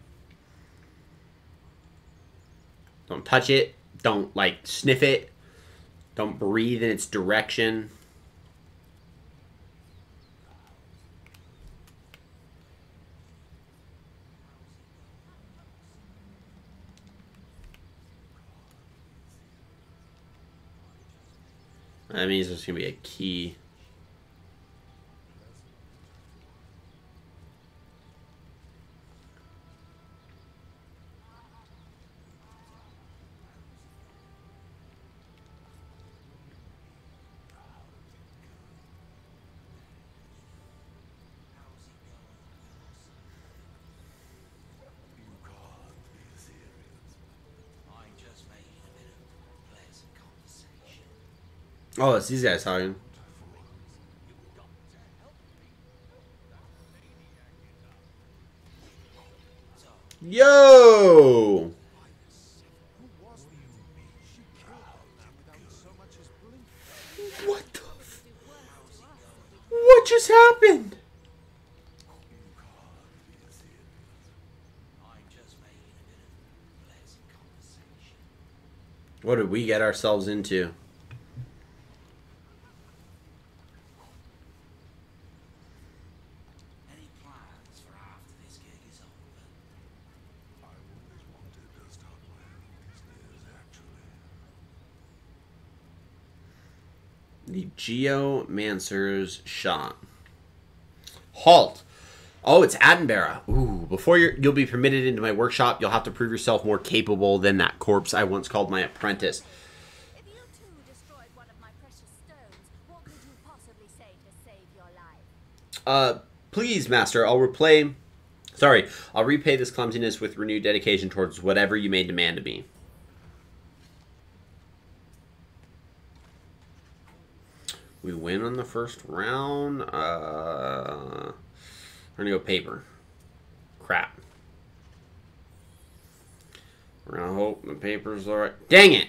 Don't touch it. Don't, like, sniff it. Don't breathe in its direction. That means there's going to be a key. Oh, it's these guys talking. Yo! What the f- What just happened? What did we get ourselves into? The Geomancer's Shot. Halt! Oh, it's Attenborough. Ooh, before you'll be permitted into my workshop, you'll have to prove yourself more capable than that corpse I once called my apprentice. If you too destroyed one of my precious stones, what could you possibly say to save your life? Please, Master, I'll repay this clumsiness with renewed dedication towards whatever you may demand of me. We win on the first round. We're gonna go paper. Crap. We're gonna hope the paper's alright. Dang it!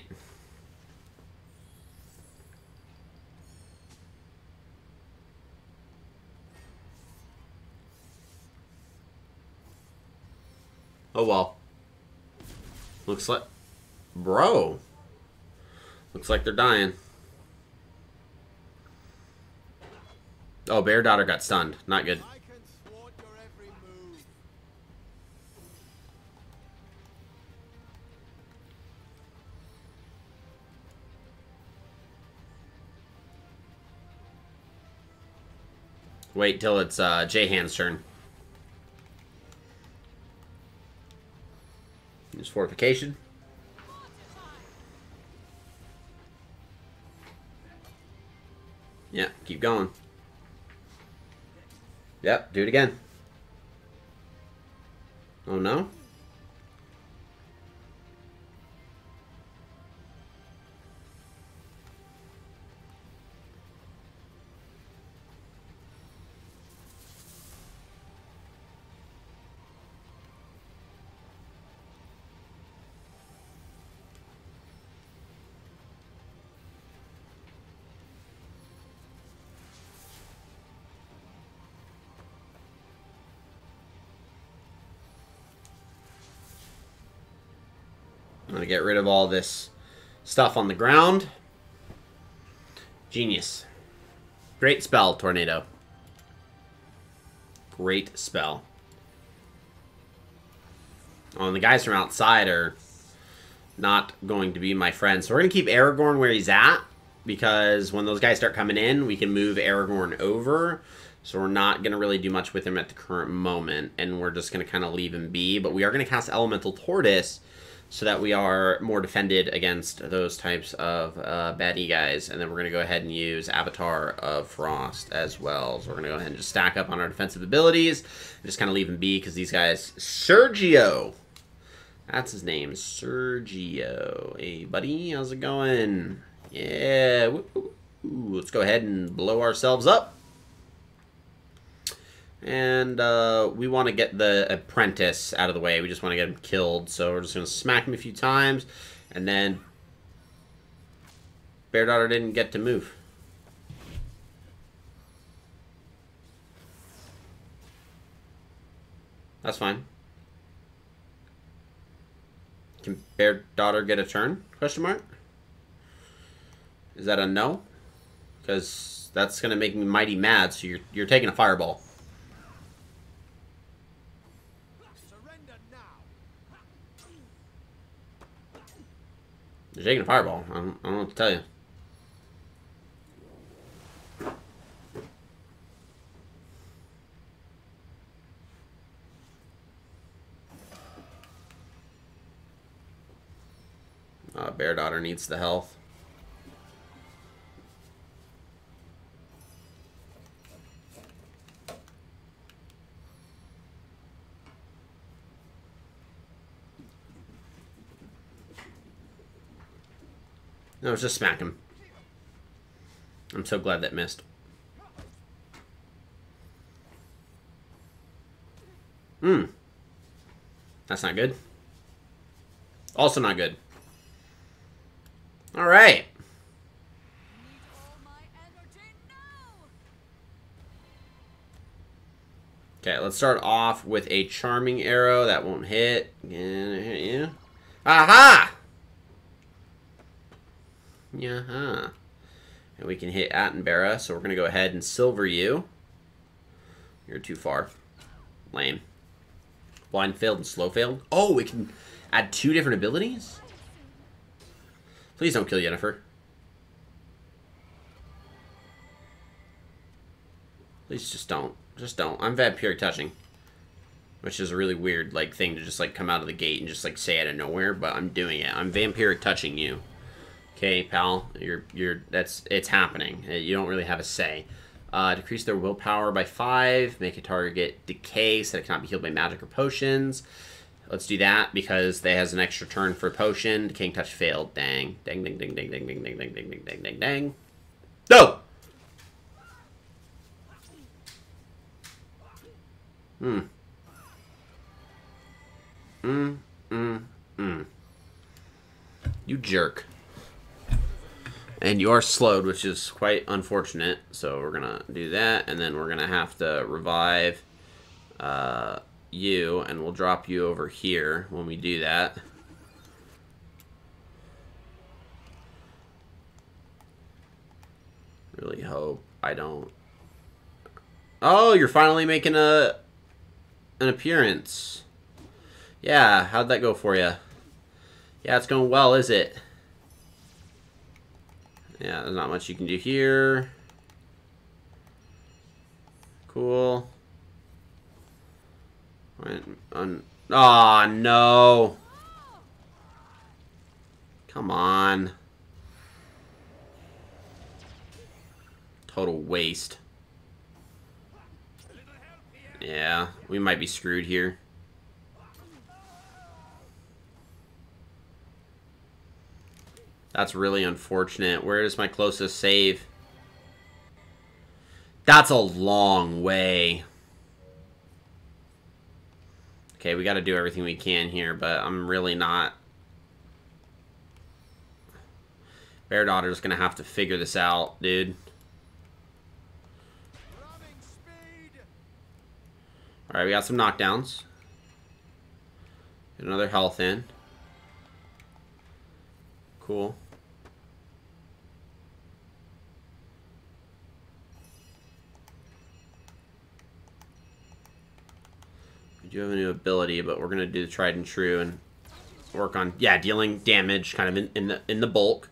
Oh well. Looks like... Bro. Looks like they're dying. Oh, Bear Daughter got stunned. Not good. I can thwart your every move. Wait till it's J-Hand's turn. Use fortification. Yeah, keep going. Yep, do it again. Oh no? I'm gonna get rid of all this stuff on the ground. Genius. Great spell, Tornado. Great spell. Oh, and the guys from outside are not going to be my friends. So we're going to keep Aragorn where he's at, because when those guys start coming in, we can move Aragorn over. So we're not going to really do much with him at the current moment, and we're just going to kind of leave him be. But we are going to cast Elemental Tortoise, so that we are more defended against those types of baddie guys. And then we're going to go ahead and use Avatar of Frost as well. So we're going to go ahead and just stack up on our defensive abilities. And just kind of leave him be, because these guys... Sergio! That's his name, Sergio. Hey, buddy, how's it going? Yeah, woo-hoo. Let's go ahead and blow ourselves up. And we want to get the apprentice out of the way. We just want to get him killed. So we're just going to smack him a few times. And then Bear Daughter didn't get to move. That's fine. Can Bear Daughter get a turn? Question mark? Is that a no? Because that's going to make me mighty mad. So you're taking a fireball. You're taking a fireball. I don't know what to tell you. Bear Daughter needs the health. No, it's just smack him. I'm so glad that missed. That's not good. Also not good. All right. Okay, let's start off with a charming arrow. That won't hit. Yeah. Aha! Yeah. And we can hit Attenborough, so we're going to go ahead and silver you. You're too far. Lame. Blind failed and slow failed. Oh, we can add 2 different abilities? Please don't kill Yennefer. Please just don't. Just don't. I'm vampiric touching. Which is a really weird, like, thing to just, like, come out of the gate and just, like, say out of nowhere, but I'm doing it. I'm vampiric touching you. Okay, pal? It's happening. You don't really have a say. Decrease their willpower by 5. Make a target decay so that it cannot be healed by magic or potions. Let's do that because they has an extra turn for potion. Decaying touch failed. Dang. Dang, dang, dang, dang, dang, dang, dang, dang, dang, dang, dang, dang, dang. No! You jerk. And you are slowed, which is quite unfortunate. So we're gonna do that, and then we're gonna have to revive you, and we'll drop you over here when we do that. Really hope I don't. Oh, you're finally making an appearance. Yeah, how'd that go for you? Yeah, it's going well, is it? Yeah, there's not much you can do here. Cool. Aw, no. Come on. Total waste. Yeah, we might be screwed here. That's really unfortunate. Where is my closest save? That's a long way. Okay, we got to do everything we can here, but I'm really not. Bear Daughter's going to have to figure this out, dude. Alright, we got some knockdowns. Get another health in. Cool. We do have a new ability, but we're gonna do the tried and true and work on, yeah, dealing damage kind of in the bulk.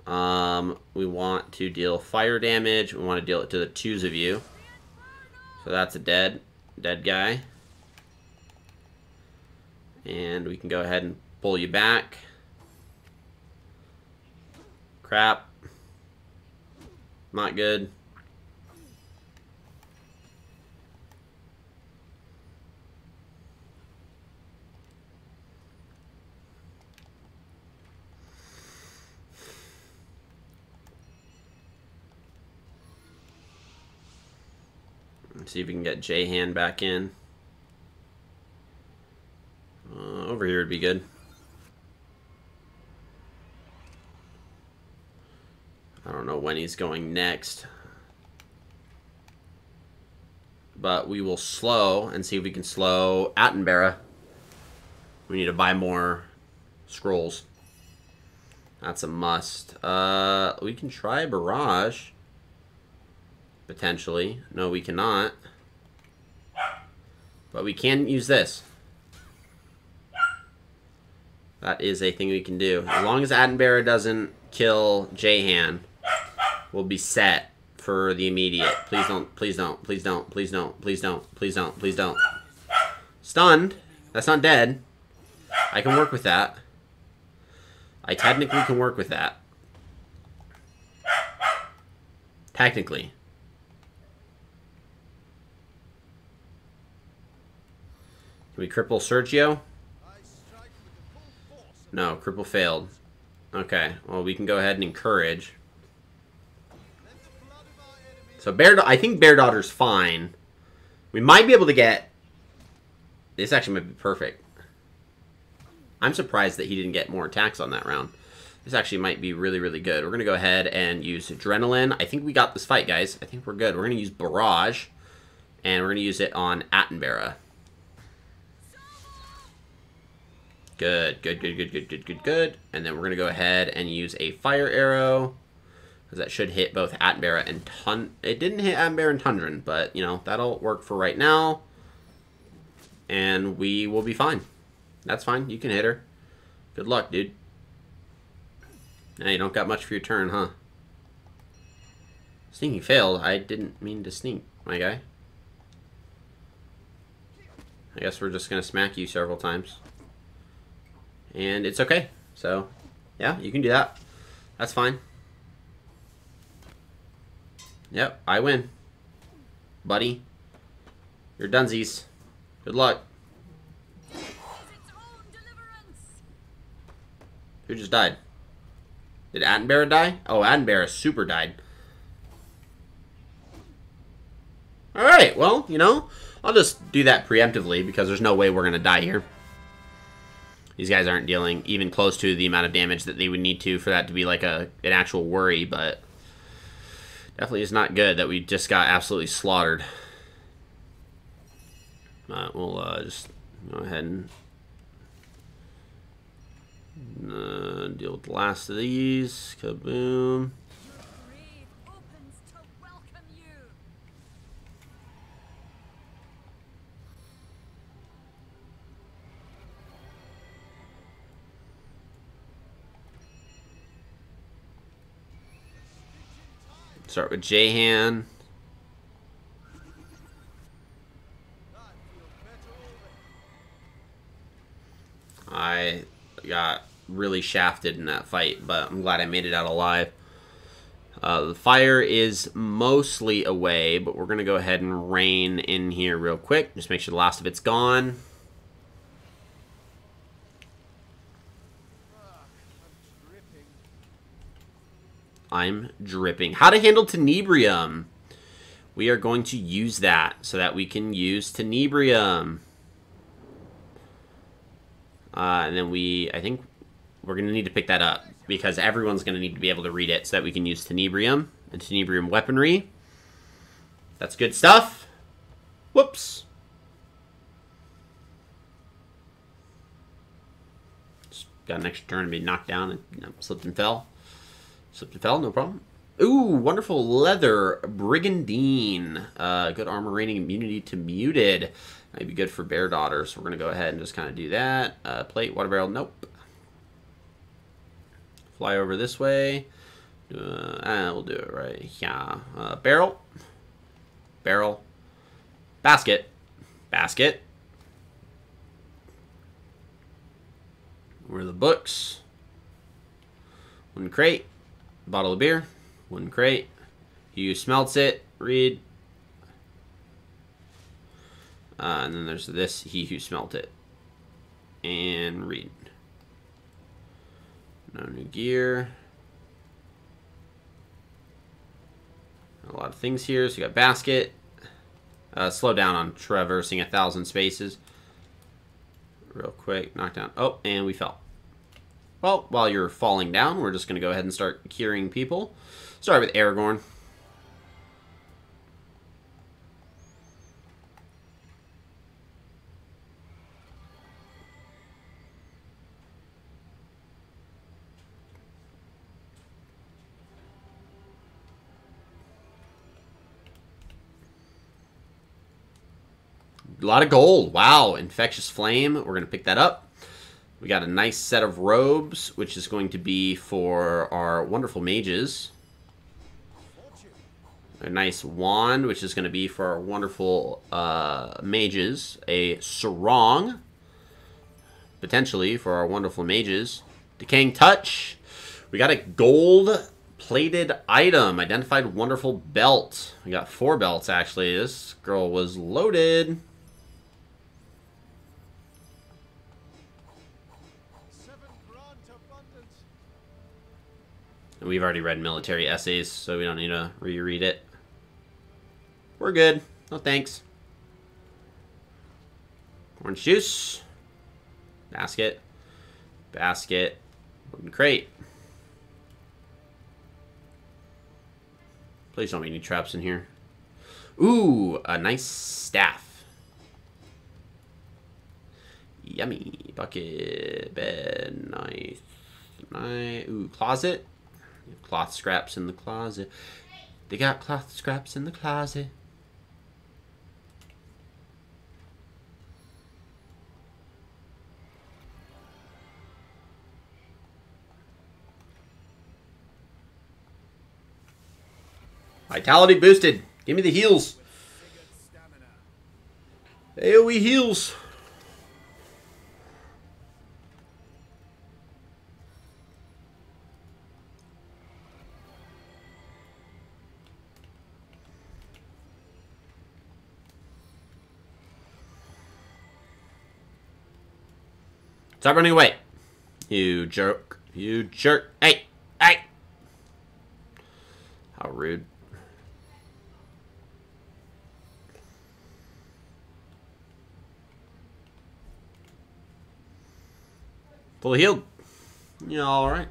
We want to deal fire damage. We want to deal it to the twos of you. So that's a dead guy. And we can go ahead and pull you back. Crap. Not good. Let's see if we can get J-Hand back in. Over here would be good. I don't know when he's going next. But we will slow and see if we can slow Attenborough. We need to buy more scrolls. That's a must. We can try Barrage. Potentially. No, we cannot. But we can use this. That is a thing we can do. As long as Attenborough doesn't kill J-Han, we'll be set for the immediate. Please don't, please don't, please don't, please don't, please don't, please don't, please don't. Stunned. That's not dead. I can work with that. I technically can work with that. Technically. Can we cripple Sergio? No, cripple failed. Okay, well we can go ahead and encourage. So I think Bear Daughter's fine. We might be able to get... This actually might be perfect. I'm surprised that he didn't get more attacks on that round. This actually might be really, really good. We're going to go ahead and use Adrenaline. I think we got this fight, guys. I think we're good. We're going to use Barrage. And we're going to use it on Attenborough. Good, good, good, good, good, good, good, good. And then we're going to go ahead and use a Fire Arrow. Because that should hit both Attenborough and It didn't hit Attenborough and Tundran, but, you know, that'll work for right now. And we will be fine. That's fine. You can hit her. Good luck, dude. Now you don't got much for your turn, huh? Sneaking failed. I didn't mean to sneak, my guy. I guess we're just going to smack you several times. And it's okay. So, yeah, you can do that. That's fine. Yep, I win. Buddy. You're dunsies. Good luck. Who just died? Did Attenborough die? Oh, Attenborough super died. Alright, well, you know, I'll just do that preemptively because there's no way we're going to die here. These guys aren't dealing even close to the amount of damage that they would need to for that to be like an actual worry, but definitely is not good that we just got absolutely slaughtered. We'll just go ahead and deal with the last of these. Kaboom. Start with Jahan. I got really shafted in that fight, but I'm glad I made it out alive. The fire is mostly away, but we're going to go ahead and rain in here real quick. Just make sure the last of it's gone. I'm dripping. How to handle Tenebrium. We are going to use that so that we can use Tenebrium. And then I think we're going to need to pick that up because everyone's going to need to be able to read it so that we can use Tenebrium and Tenebrium weaponry. That's good stuff. Whoops. Just got an extra turn to be knocked down and slipped and fell. Slipped and fell, no problem. Ooh, wonderful leather brigandine. Good armor rating, immunity to muted. Might be good for Bear Daughter, so we're going to go ahead and just kind of do that. Plate, water barrel, nope. Fly over this way. We'll do it right here. Barrel. Barrel. Basket. Basket. Where are the books? One crate. Bottle of beer. One crate. He who smelts it. Read. And then there's this. He who smelt it. And read. No new gear. A lot of things here. So you got basket. Slow down on traversing 1,000 spaces. Real quick. Knock down. Oh, and we fell. Well, while you're falling down, we're just going to go ahead and start curing people. Start with Aragorn. A lot of gold. Wow. Infectious Flame. We're going to pick that up. We got a nice set of robes, which is going to be for our wonderful mages. A nice wand, which is going to be for our wonderful mages. A sarong, potentially, for our wonderful mages. Decaying Touch. We got a gold-plated item. Identified wonderful belt. We got 4 belts, actually. This girl was loaded. We've already read military essays, so we don't need to reread it. We're good. No thanks. Orange juice. Basket. Basket. Wooden crate. Please don't make any traps in here. Ooh, a nice staff. Yummy. Bucket. Bed. Nice. Nice. Ooh, closet. Cloth scraps in the closet. They got cloth scraps in the closet. Vitality boosted. Give me the heals. AoE heals. Stop running away. You jerk. You jerk. Hey. Hey. How rude. Fully healed. Yeah, alright.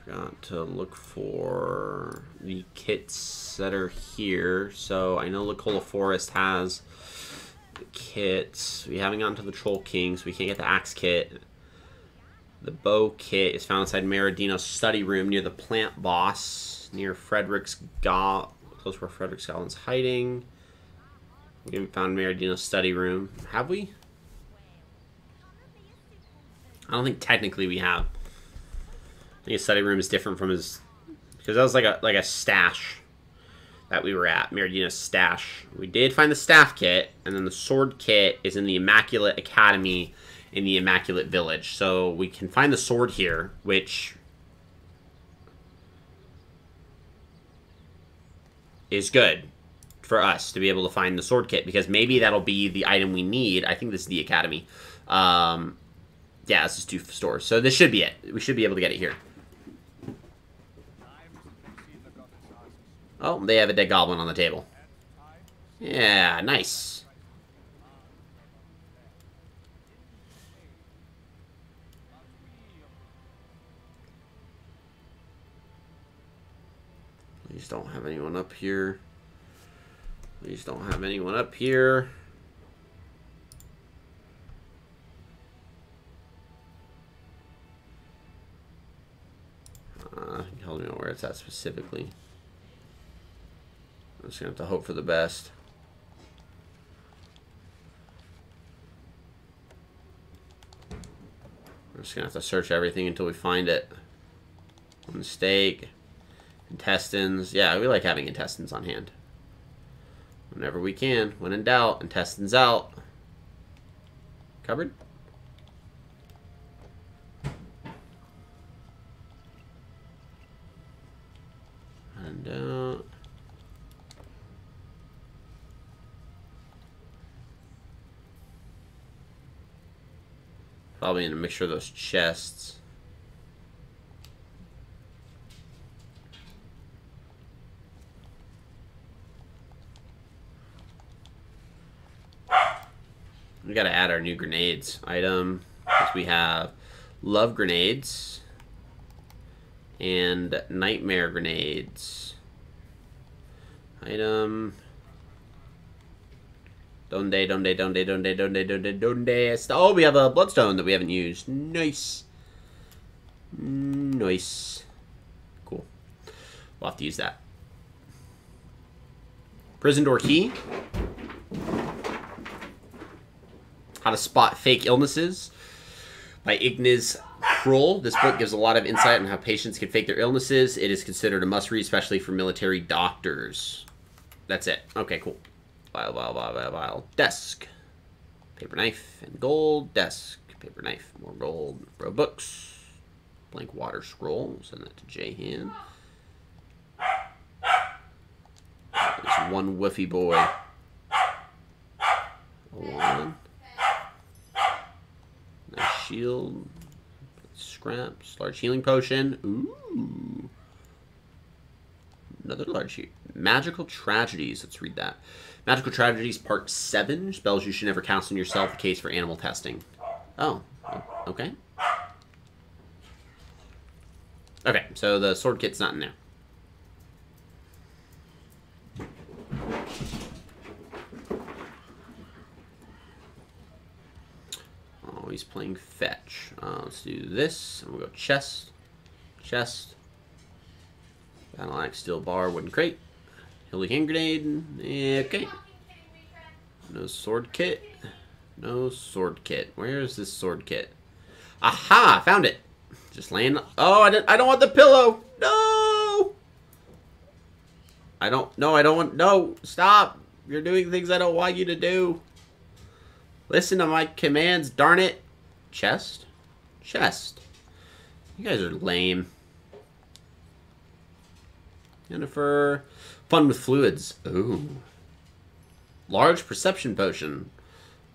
Got to look for the kits that are here. So I know Lacola Forest has the kits. We haven't gotten to the Troll King, so we can't get the Axe kit. The bow kit is found inside Meridino's study room near the plant boss, near Frederick's close where Frederick's Goblin's hiding. We haven't found Meridino's study room. Have we? I don't think technically we have. I think his study room is different from his, because that was like a stash that we were at, Meridino's stash. We did find the staff kit, and then the sword kit is in the Immaculate Academy in the Immaculate Village. So we can find the sword here, which is good for us to be able to find the sword kit, because maybe that'll be the item we need. I think this is the Academy. Yeah, let's just do stores. So this should be it. We should be able to get it here. Oh, they have a dead goblin on the table. Yeah, nice. Please don't have anyone up here. Please don't have anyone up here. Tell me where it's at specifically. I'm just going to have to hope for the best. We're just going to have to search everything until we find it. One steak. Intestines. Yeah, we like having intestines on hand. Whenever we can. When in doubt, intestines out. Cupboard? And out. Probably in a mixture of those chests. We gotta add our new grenades item, because we have love grenades and nightmare grenades. Item. Donde. Oh, we have a bloodstone that we haven't used. Nice. Nice. Cool. We'll have to use that. Prison door key. How to spot fake illnesses by Ignis Krull. This book gives a lot of insight on how patients can fake their illnesses. It is considered a must-read, especially for military doctors. That's it. Okay, cool. Vial. Desk. Paper knife and gold. Desk. Paper knife. More gold. Row books. Blank water scroll. Send that to J-Hand. There's one woofy boy. One. Nice shield. Scraps. Large healing potion. Ooh. Another large magical tragedies. Let's read that. Magical Tragedies Part 7. Spells you should never cast on yourself. A case for animal testing. Oh. Okay. Okay, so the sword kit's not in there. Oh, he's playing fetch. Let's do this. And we'll go chest. Chest. Battle axe, steel bar, wooden crate. Hilly hand grenade. Okay. No sword kit. No sword kit. Where is this sword kit? Aha! Found it. Just laying. Oh, I don't want the pillow. No. I don't. No, I don't want. No, stop. You're doing things I don't want you to do. Listen to my commands. Darn it. Chest. Chest. You guys are lame. Jennifer. Fun with fluids. Ooh. Large perception potion.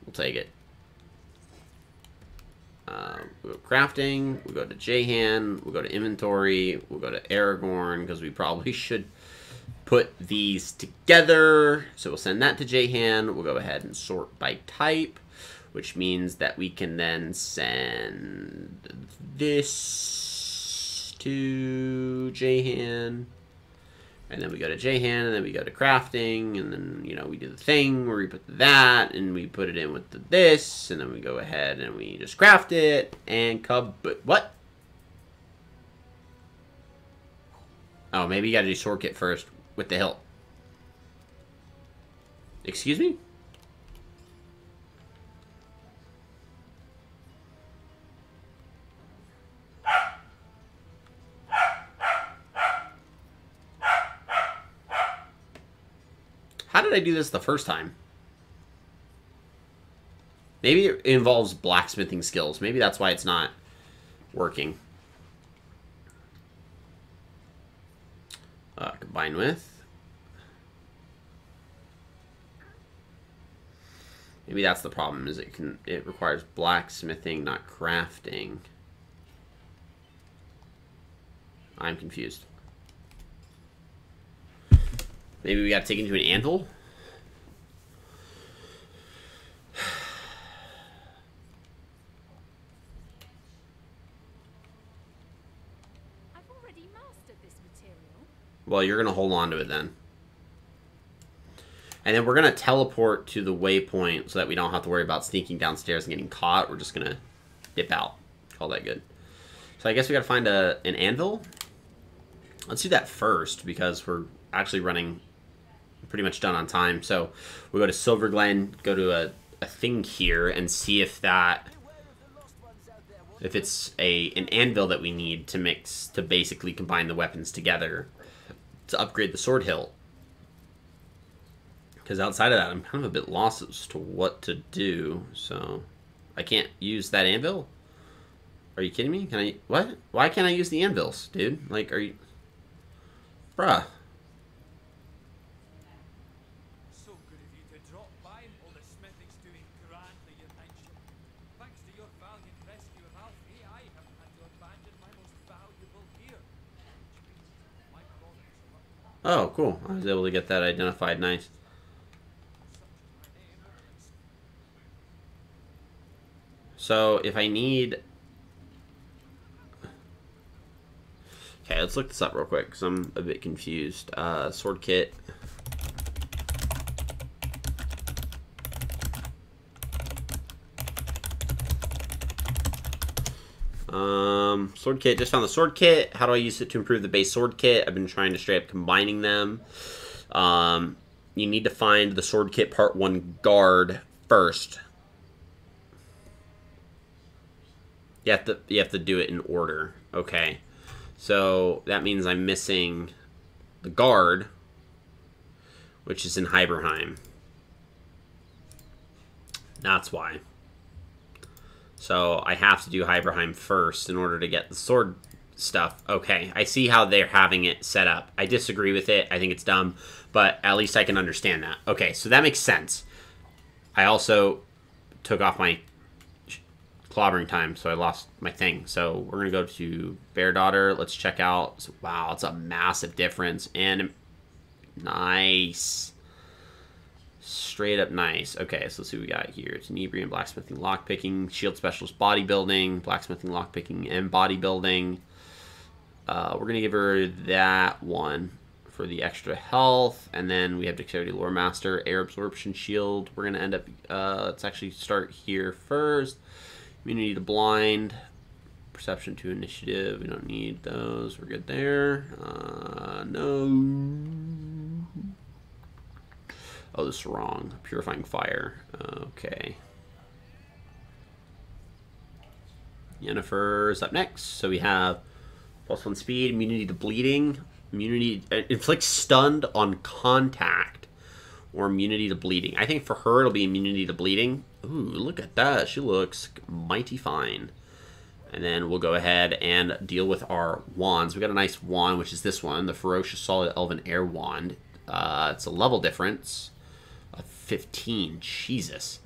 We'll take it. We'll go crafting. We'll go to Jahan. We'll go to inventory. We'll go to Aragorn because we probably should put these together. So we'll send that to Jahan. We'll go ahead and sort by type, which means that we can then send this to Jahan. And then we go to Jahan, and then we go to crafting, and then, you know, we do the thing where we put that, and we put it in with this, and then we go ahead and we just craft it, and what? Oh, maybe you gotta do sword kit first with the hilt. Excuse me? How did I do this the first time? Maybe it involves blacksmithing skills. Maybe that's why it's not working. Combine with. Maybe that's the problem, is it requires blacksmithing, not crafting. I'm confused. Maybe we gotta take it to an anvil? I've already mastered this material. Well, you're gonna hold on to it then. And then we're gonna teleport to the waypoint so that we don't have to worry about sneaking downstairs and getting caught. We're just gonna dip out. Call that good. So I guess we gotta find an anvil. Let's do that first because we're actually running pretty much done on time. So we'll go to Silver Glen, go to a thing here, and see if it's an anvil that we need to mix to basically combine the weapons together to upgrade the sword hilt. Because outside of that, I'm kind of a bit lost as to what to do. So I can't use that anvil? Are you kidding me? Can I? What? Why can't I use the anvils, dude? Like, are you? Bruh. So good of you to drop by. All the smithing's doing grandly, your knightship. Thanks to your valiant rescue of Alfie, I haven't had to abandon my most valuable gear. Which means my products are Oh, cool. I was able to get that identified. Nice. So if I need... Okay, let's look this up real quick because I'm a bit confused. Sword kit. Sword kit. Just found the sword kit. How do I use it to improve the base sword kit? I've been trying to straight up combining them. You need to find the sword kit part 1 guard first. You have to do it in order. Okay. So that means I'm missing the guard, which is in Hyberheim. That's why. So I have to do Hyberheim first in order to get the sword stuff. Okay, I see how they're having it set up. I disagree with it. I think it's dumb, but at least I can understand that. Okay, so that makes sense. I also took off my clobbering time, so I lost my thing. So we're gonna go to Bear Daughter. Let's check out. So, wow, it's a massive difference. And nice. Straight up nice. Okay, so let's see what we got here. It's Inebrium, Blacksmithing, Lockpicking, Shield Specialist, Bodybuilding, Blacksmithing, Lockpicking, and Bodybuilding. We're going to give her that one for the extra health. And then we have Dexterity Lore Master, Air Absorption Shield. We're going to end up... let's actually start here first. Immunity to Blind. Perception to Initiative. We don't need those. We're good there. No... Oh, this is wrong. Purifying fire. Okay. Yennefer's up next. So we have +1 speed, immunity to bleeding, immunity inflicts stunned on contact, or immunity to bleeding. I think for her it'll be immunity to bleeding. Ooh, look at that. She looks mighty fine. And then we'll go ahead and deal with our wands. We got a nice wand, which is this one, the Ferocious Solid Elven Air Wand. It's a level difference of 15. Jesus.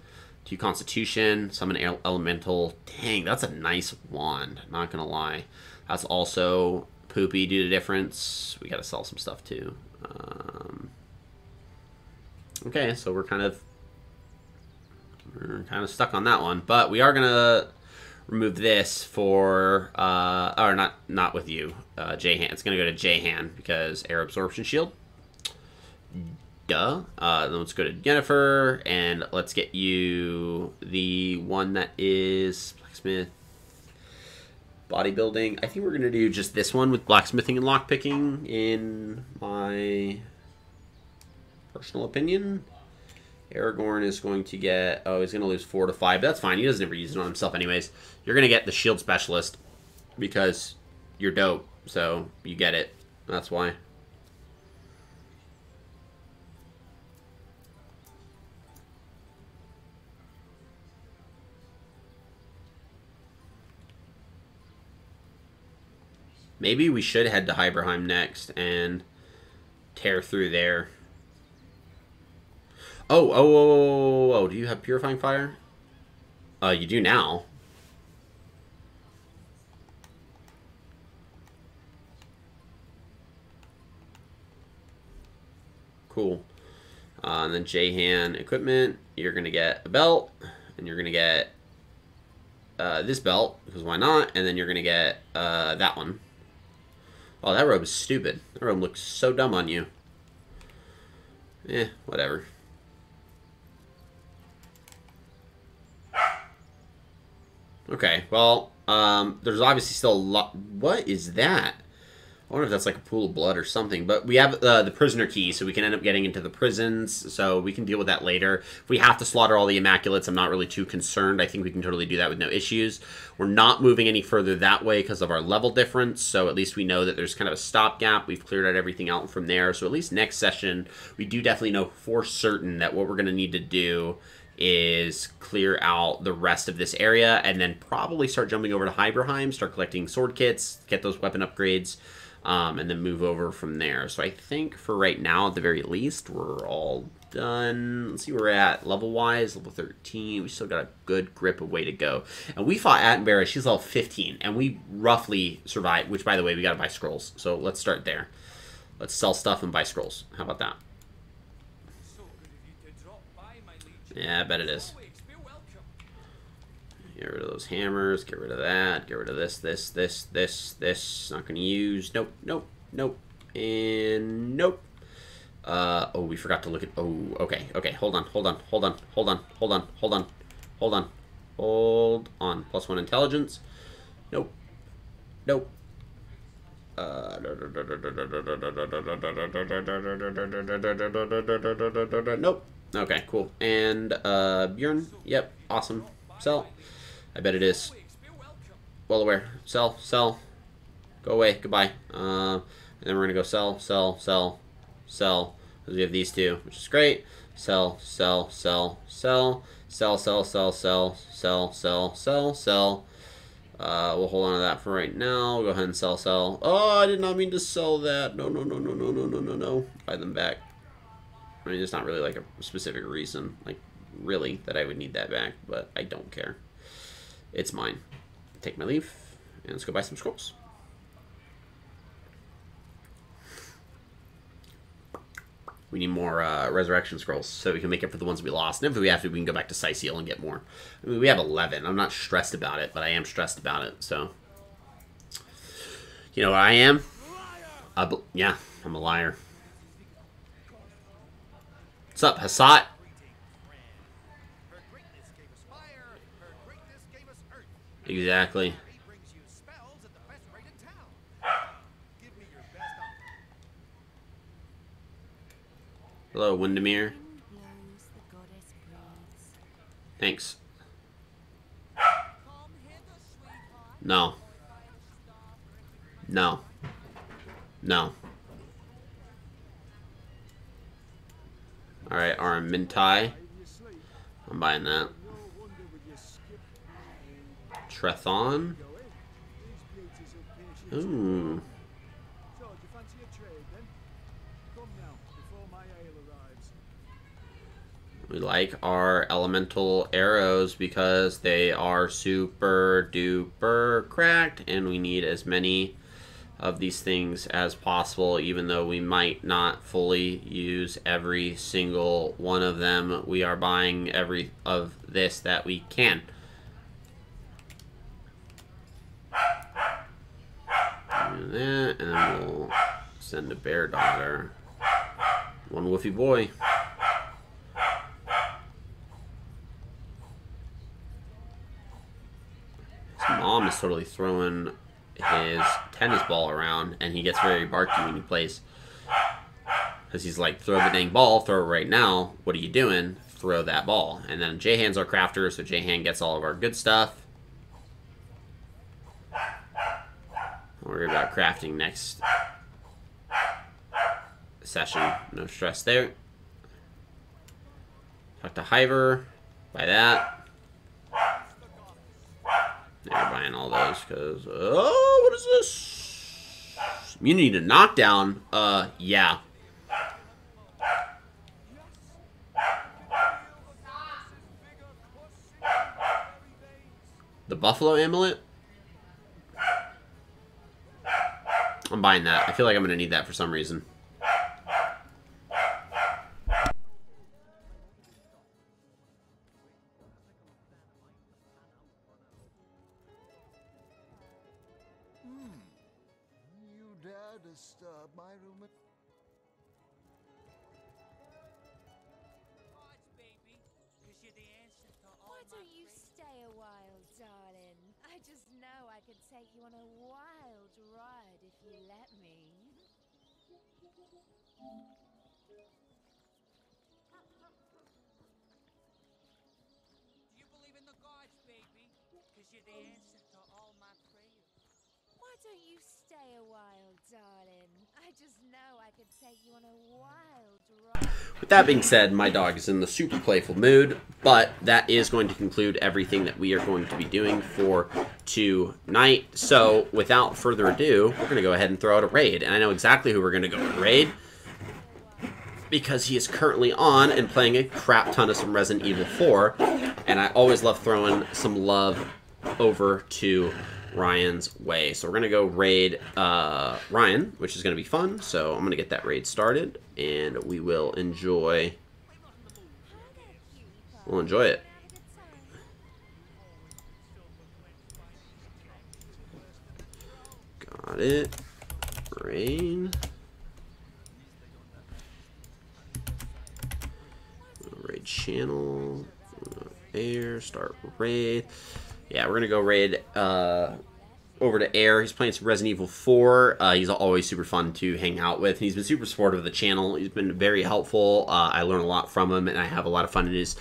2 Constitution, Summon Elemental. Dang, that's a nice wand. Not gonna lie. That's also poopy due to difference. We gotta sell some stuff too. Okay, so we're kind of stuck on that one, but we are gonna remove this for or not with you, J-Han. It's gonna go to J-Han because air absorption shield. Duh. Then let's go to Yennefer and let's get you the one that is blacksmith, bodybuilding. I think we're gonna do just this one with blacksmithing and lockpicking, in my personal opinion. Aragorn is going to get, oh, he's going to lose 4 to 5. But that's fine. He doesn't ever use it on himself anyways. You're going to get the shield specialist because you're dope. So you get it. That's why. Maybe we should head to Hyberheim next and tear through there. Oh, do you have Purifying Fire? You do now. Cool. And then J-Han equipment, you're going to get a belt, and you're going to get this belt, because why not? And then you're going to get that one. Oh, that robe is stupid. That robe looks so dumb on you. Whatever. Okay, well, there's obviously still a lot. What is that? I wonder if that's like a pool of blood or something. But we have the prisoner key, so we can end up getting into the prisons. So we can deal with that later. If we have to slaughter all the Immaculates, I'm not really too concerned. I think we can totally do that with no issues. We're not moving any further that way because of our level difference. So at least we know that there's kind of a stopgap. We've cleared out everything out from there. So at least next session, we do definitely know for certain that what we're going to need to do is clear out the rest of this area and then probably start jumping over to Hyberheim, start collecting sword kits, get those weapon upgrades, and then move over from there. So I think for right now, at the very least, we're all done. Let's see where we're at level-wise. Level 13. We still got a good grip of way to go. And we fought Attenborough. She's level 15, and we roughly survived, which, by the way, we got to buy scrolls. So let's start there. Let's sell stuff and buy scrolls. How about that? Yeah, I bet it is. Get rid of those hammers. Get rid of that. Get rid of this. Not going to use. Nope. And nope. Oh, we forgot to look at... Oh, okay. Hold on. Hold on. +1 intelligence. Nope. Nope. Okay, cool. And Bjorn, yep, awesome. Sell. I bet it is. Well aware. Sell. Go away. Goodbye. And then we're gonna go sell. Because we have these two, which is great. Sell. We'll hold on to that for right now. We'll go ahead and sell. Oh, I did not mean to sell that. No. Buy them back. I mean, there's not really like a specific reason, like, really, that I would need that back, but I don't care. It's mine. Take my leave, and let's go buy some scrolls. We need more resurrection scrolls so we can make up for the ones we lost. And if we have to, we can go back to Syceal and get more. I mean, we have 11. I'm not stressed about it, but I am stressed about it, so. You know what I am? Yeah, I'm a liar. What's up, Hassat? Exactly. Hello, Windermere. Thanks. No. No. No. Alright, Armintai. I'm buying that. Trethon. Ooh. We like our elemental arrows because they are super duper cracked, and we need as many of these things as possible, even though we might not fully use every single one of them. We are buying every of this that we can. Do that, and then we'll send a bear daughter. One woofy boy. His mom is totally throwing his tennis ball around, and he gets very barky when he plays. Because he's like, throw the dang ball, throw it right now. What are you doing? Throw that ball. And then J-Han's our crafter, so J-Han gets all of our good stuff. Don't worry about crafting next session. No stress there. Talk to Hiver. Buy that. They're buying all those because... Oh, what is this? Immunity to knockdown? Yeah. The Buffalo Amulet? I'm buying that. I feel like I'm going to need that for some reason. You dare disturb my room at... Why don't you stay a while, darling? I just know I could take you on a wild ride if you let me. Do you believe in the gods, baby? Because you're the answer to all my prayers. Why don't you stay a while, darling? I just know I could take you on a wild ride. With that being said, my dog is in the super playful mood, but that is going to conclude everything that we are going to be doing for tonight. So, without further ado, we're going to go ahead and throw out a raid. And I know exactly who we're going to go raid, because he is currently on and playing a crap ton of some Resident Evil 4. And I always love throwing some love over to Ryan's way. So we're going to go raid Ryan, which is going to be fun. So I'm going to get that raid started, and we will enjoy... We'll enjoy it. Got it. Rain. Raid channel. Air. Start raid. Yeah, we're going to go raid over to Air. He's playing some Resident Evil 4. He's always super fun to hang out with. He's been super supportive of the channel. He's been very helpful. I learn a lot from him, and I have a lot of fun in his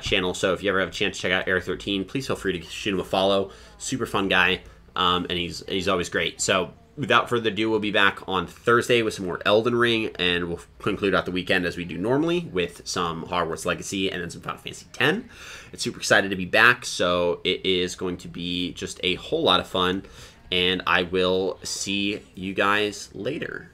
channel. So if you ever have a chance to check out Air 13, please feel free to shoot him a follow. Super fun guy, and he's always great. So without further ado, we'll be back on Thursday with some more Elden Ring, and we'll conclude out the weekend as we do normally with some Hogwarts Legacy and then some Final Fantasy X. It's super excited to be back, so it is going to be just a whole lot of fun, and I will see you guys later.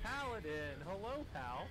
Paladin, hello, pal.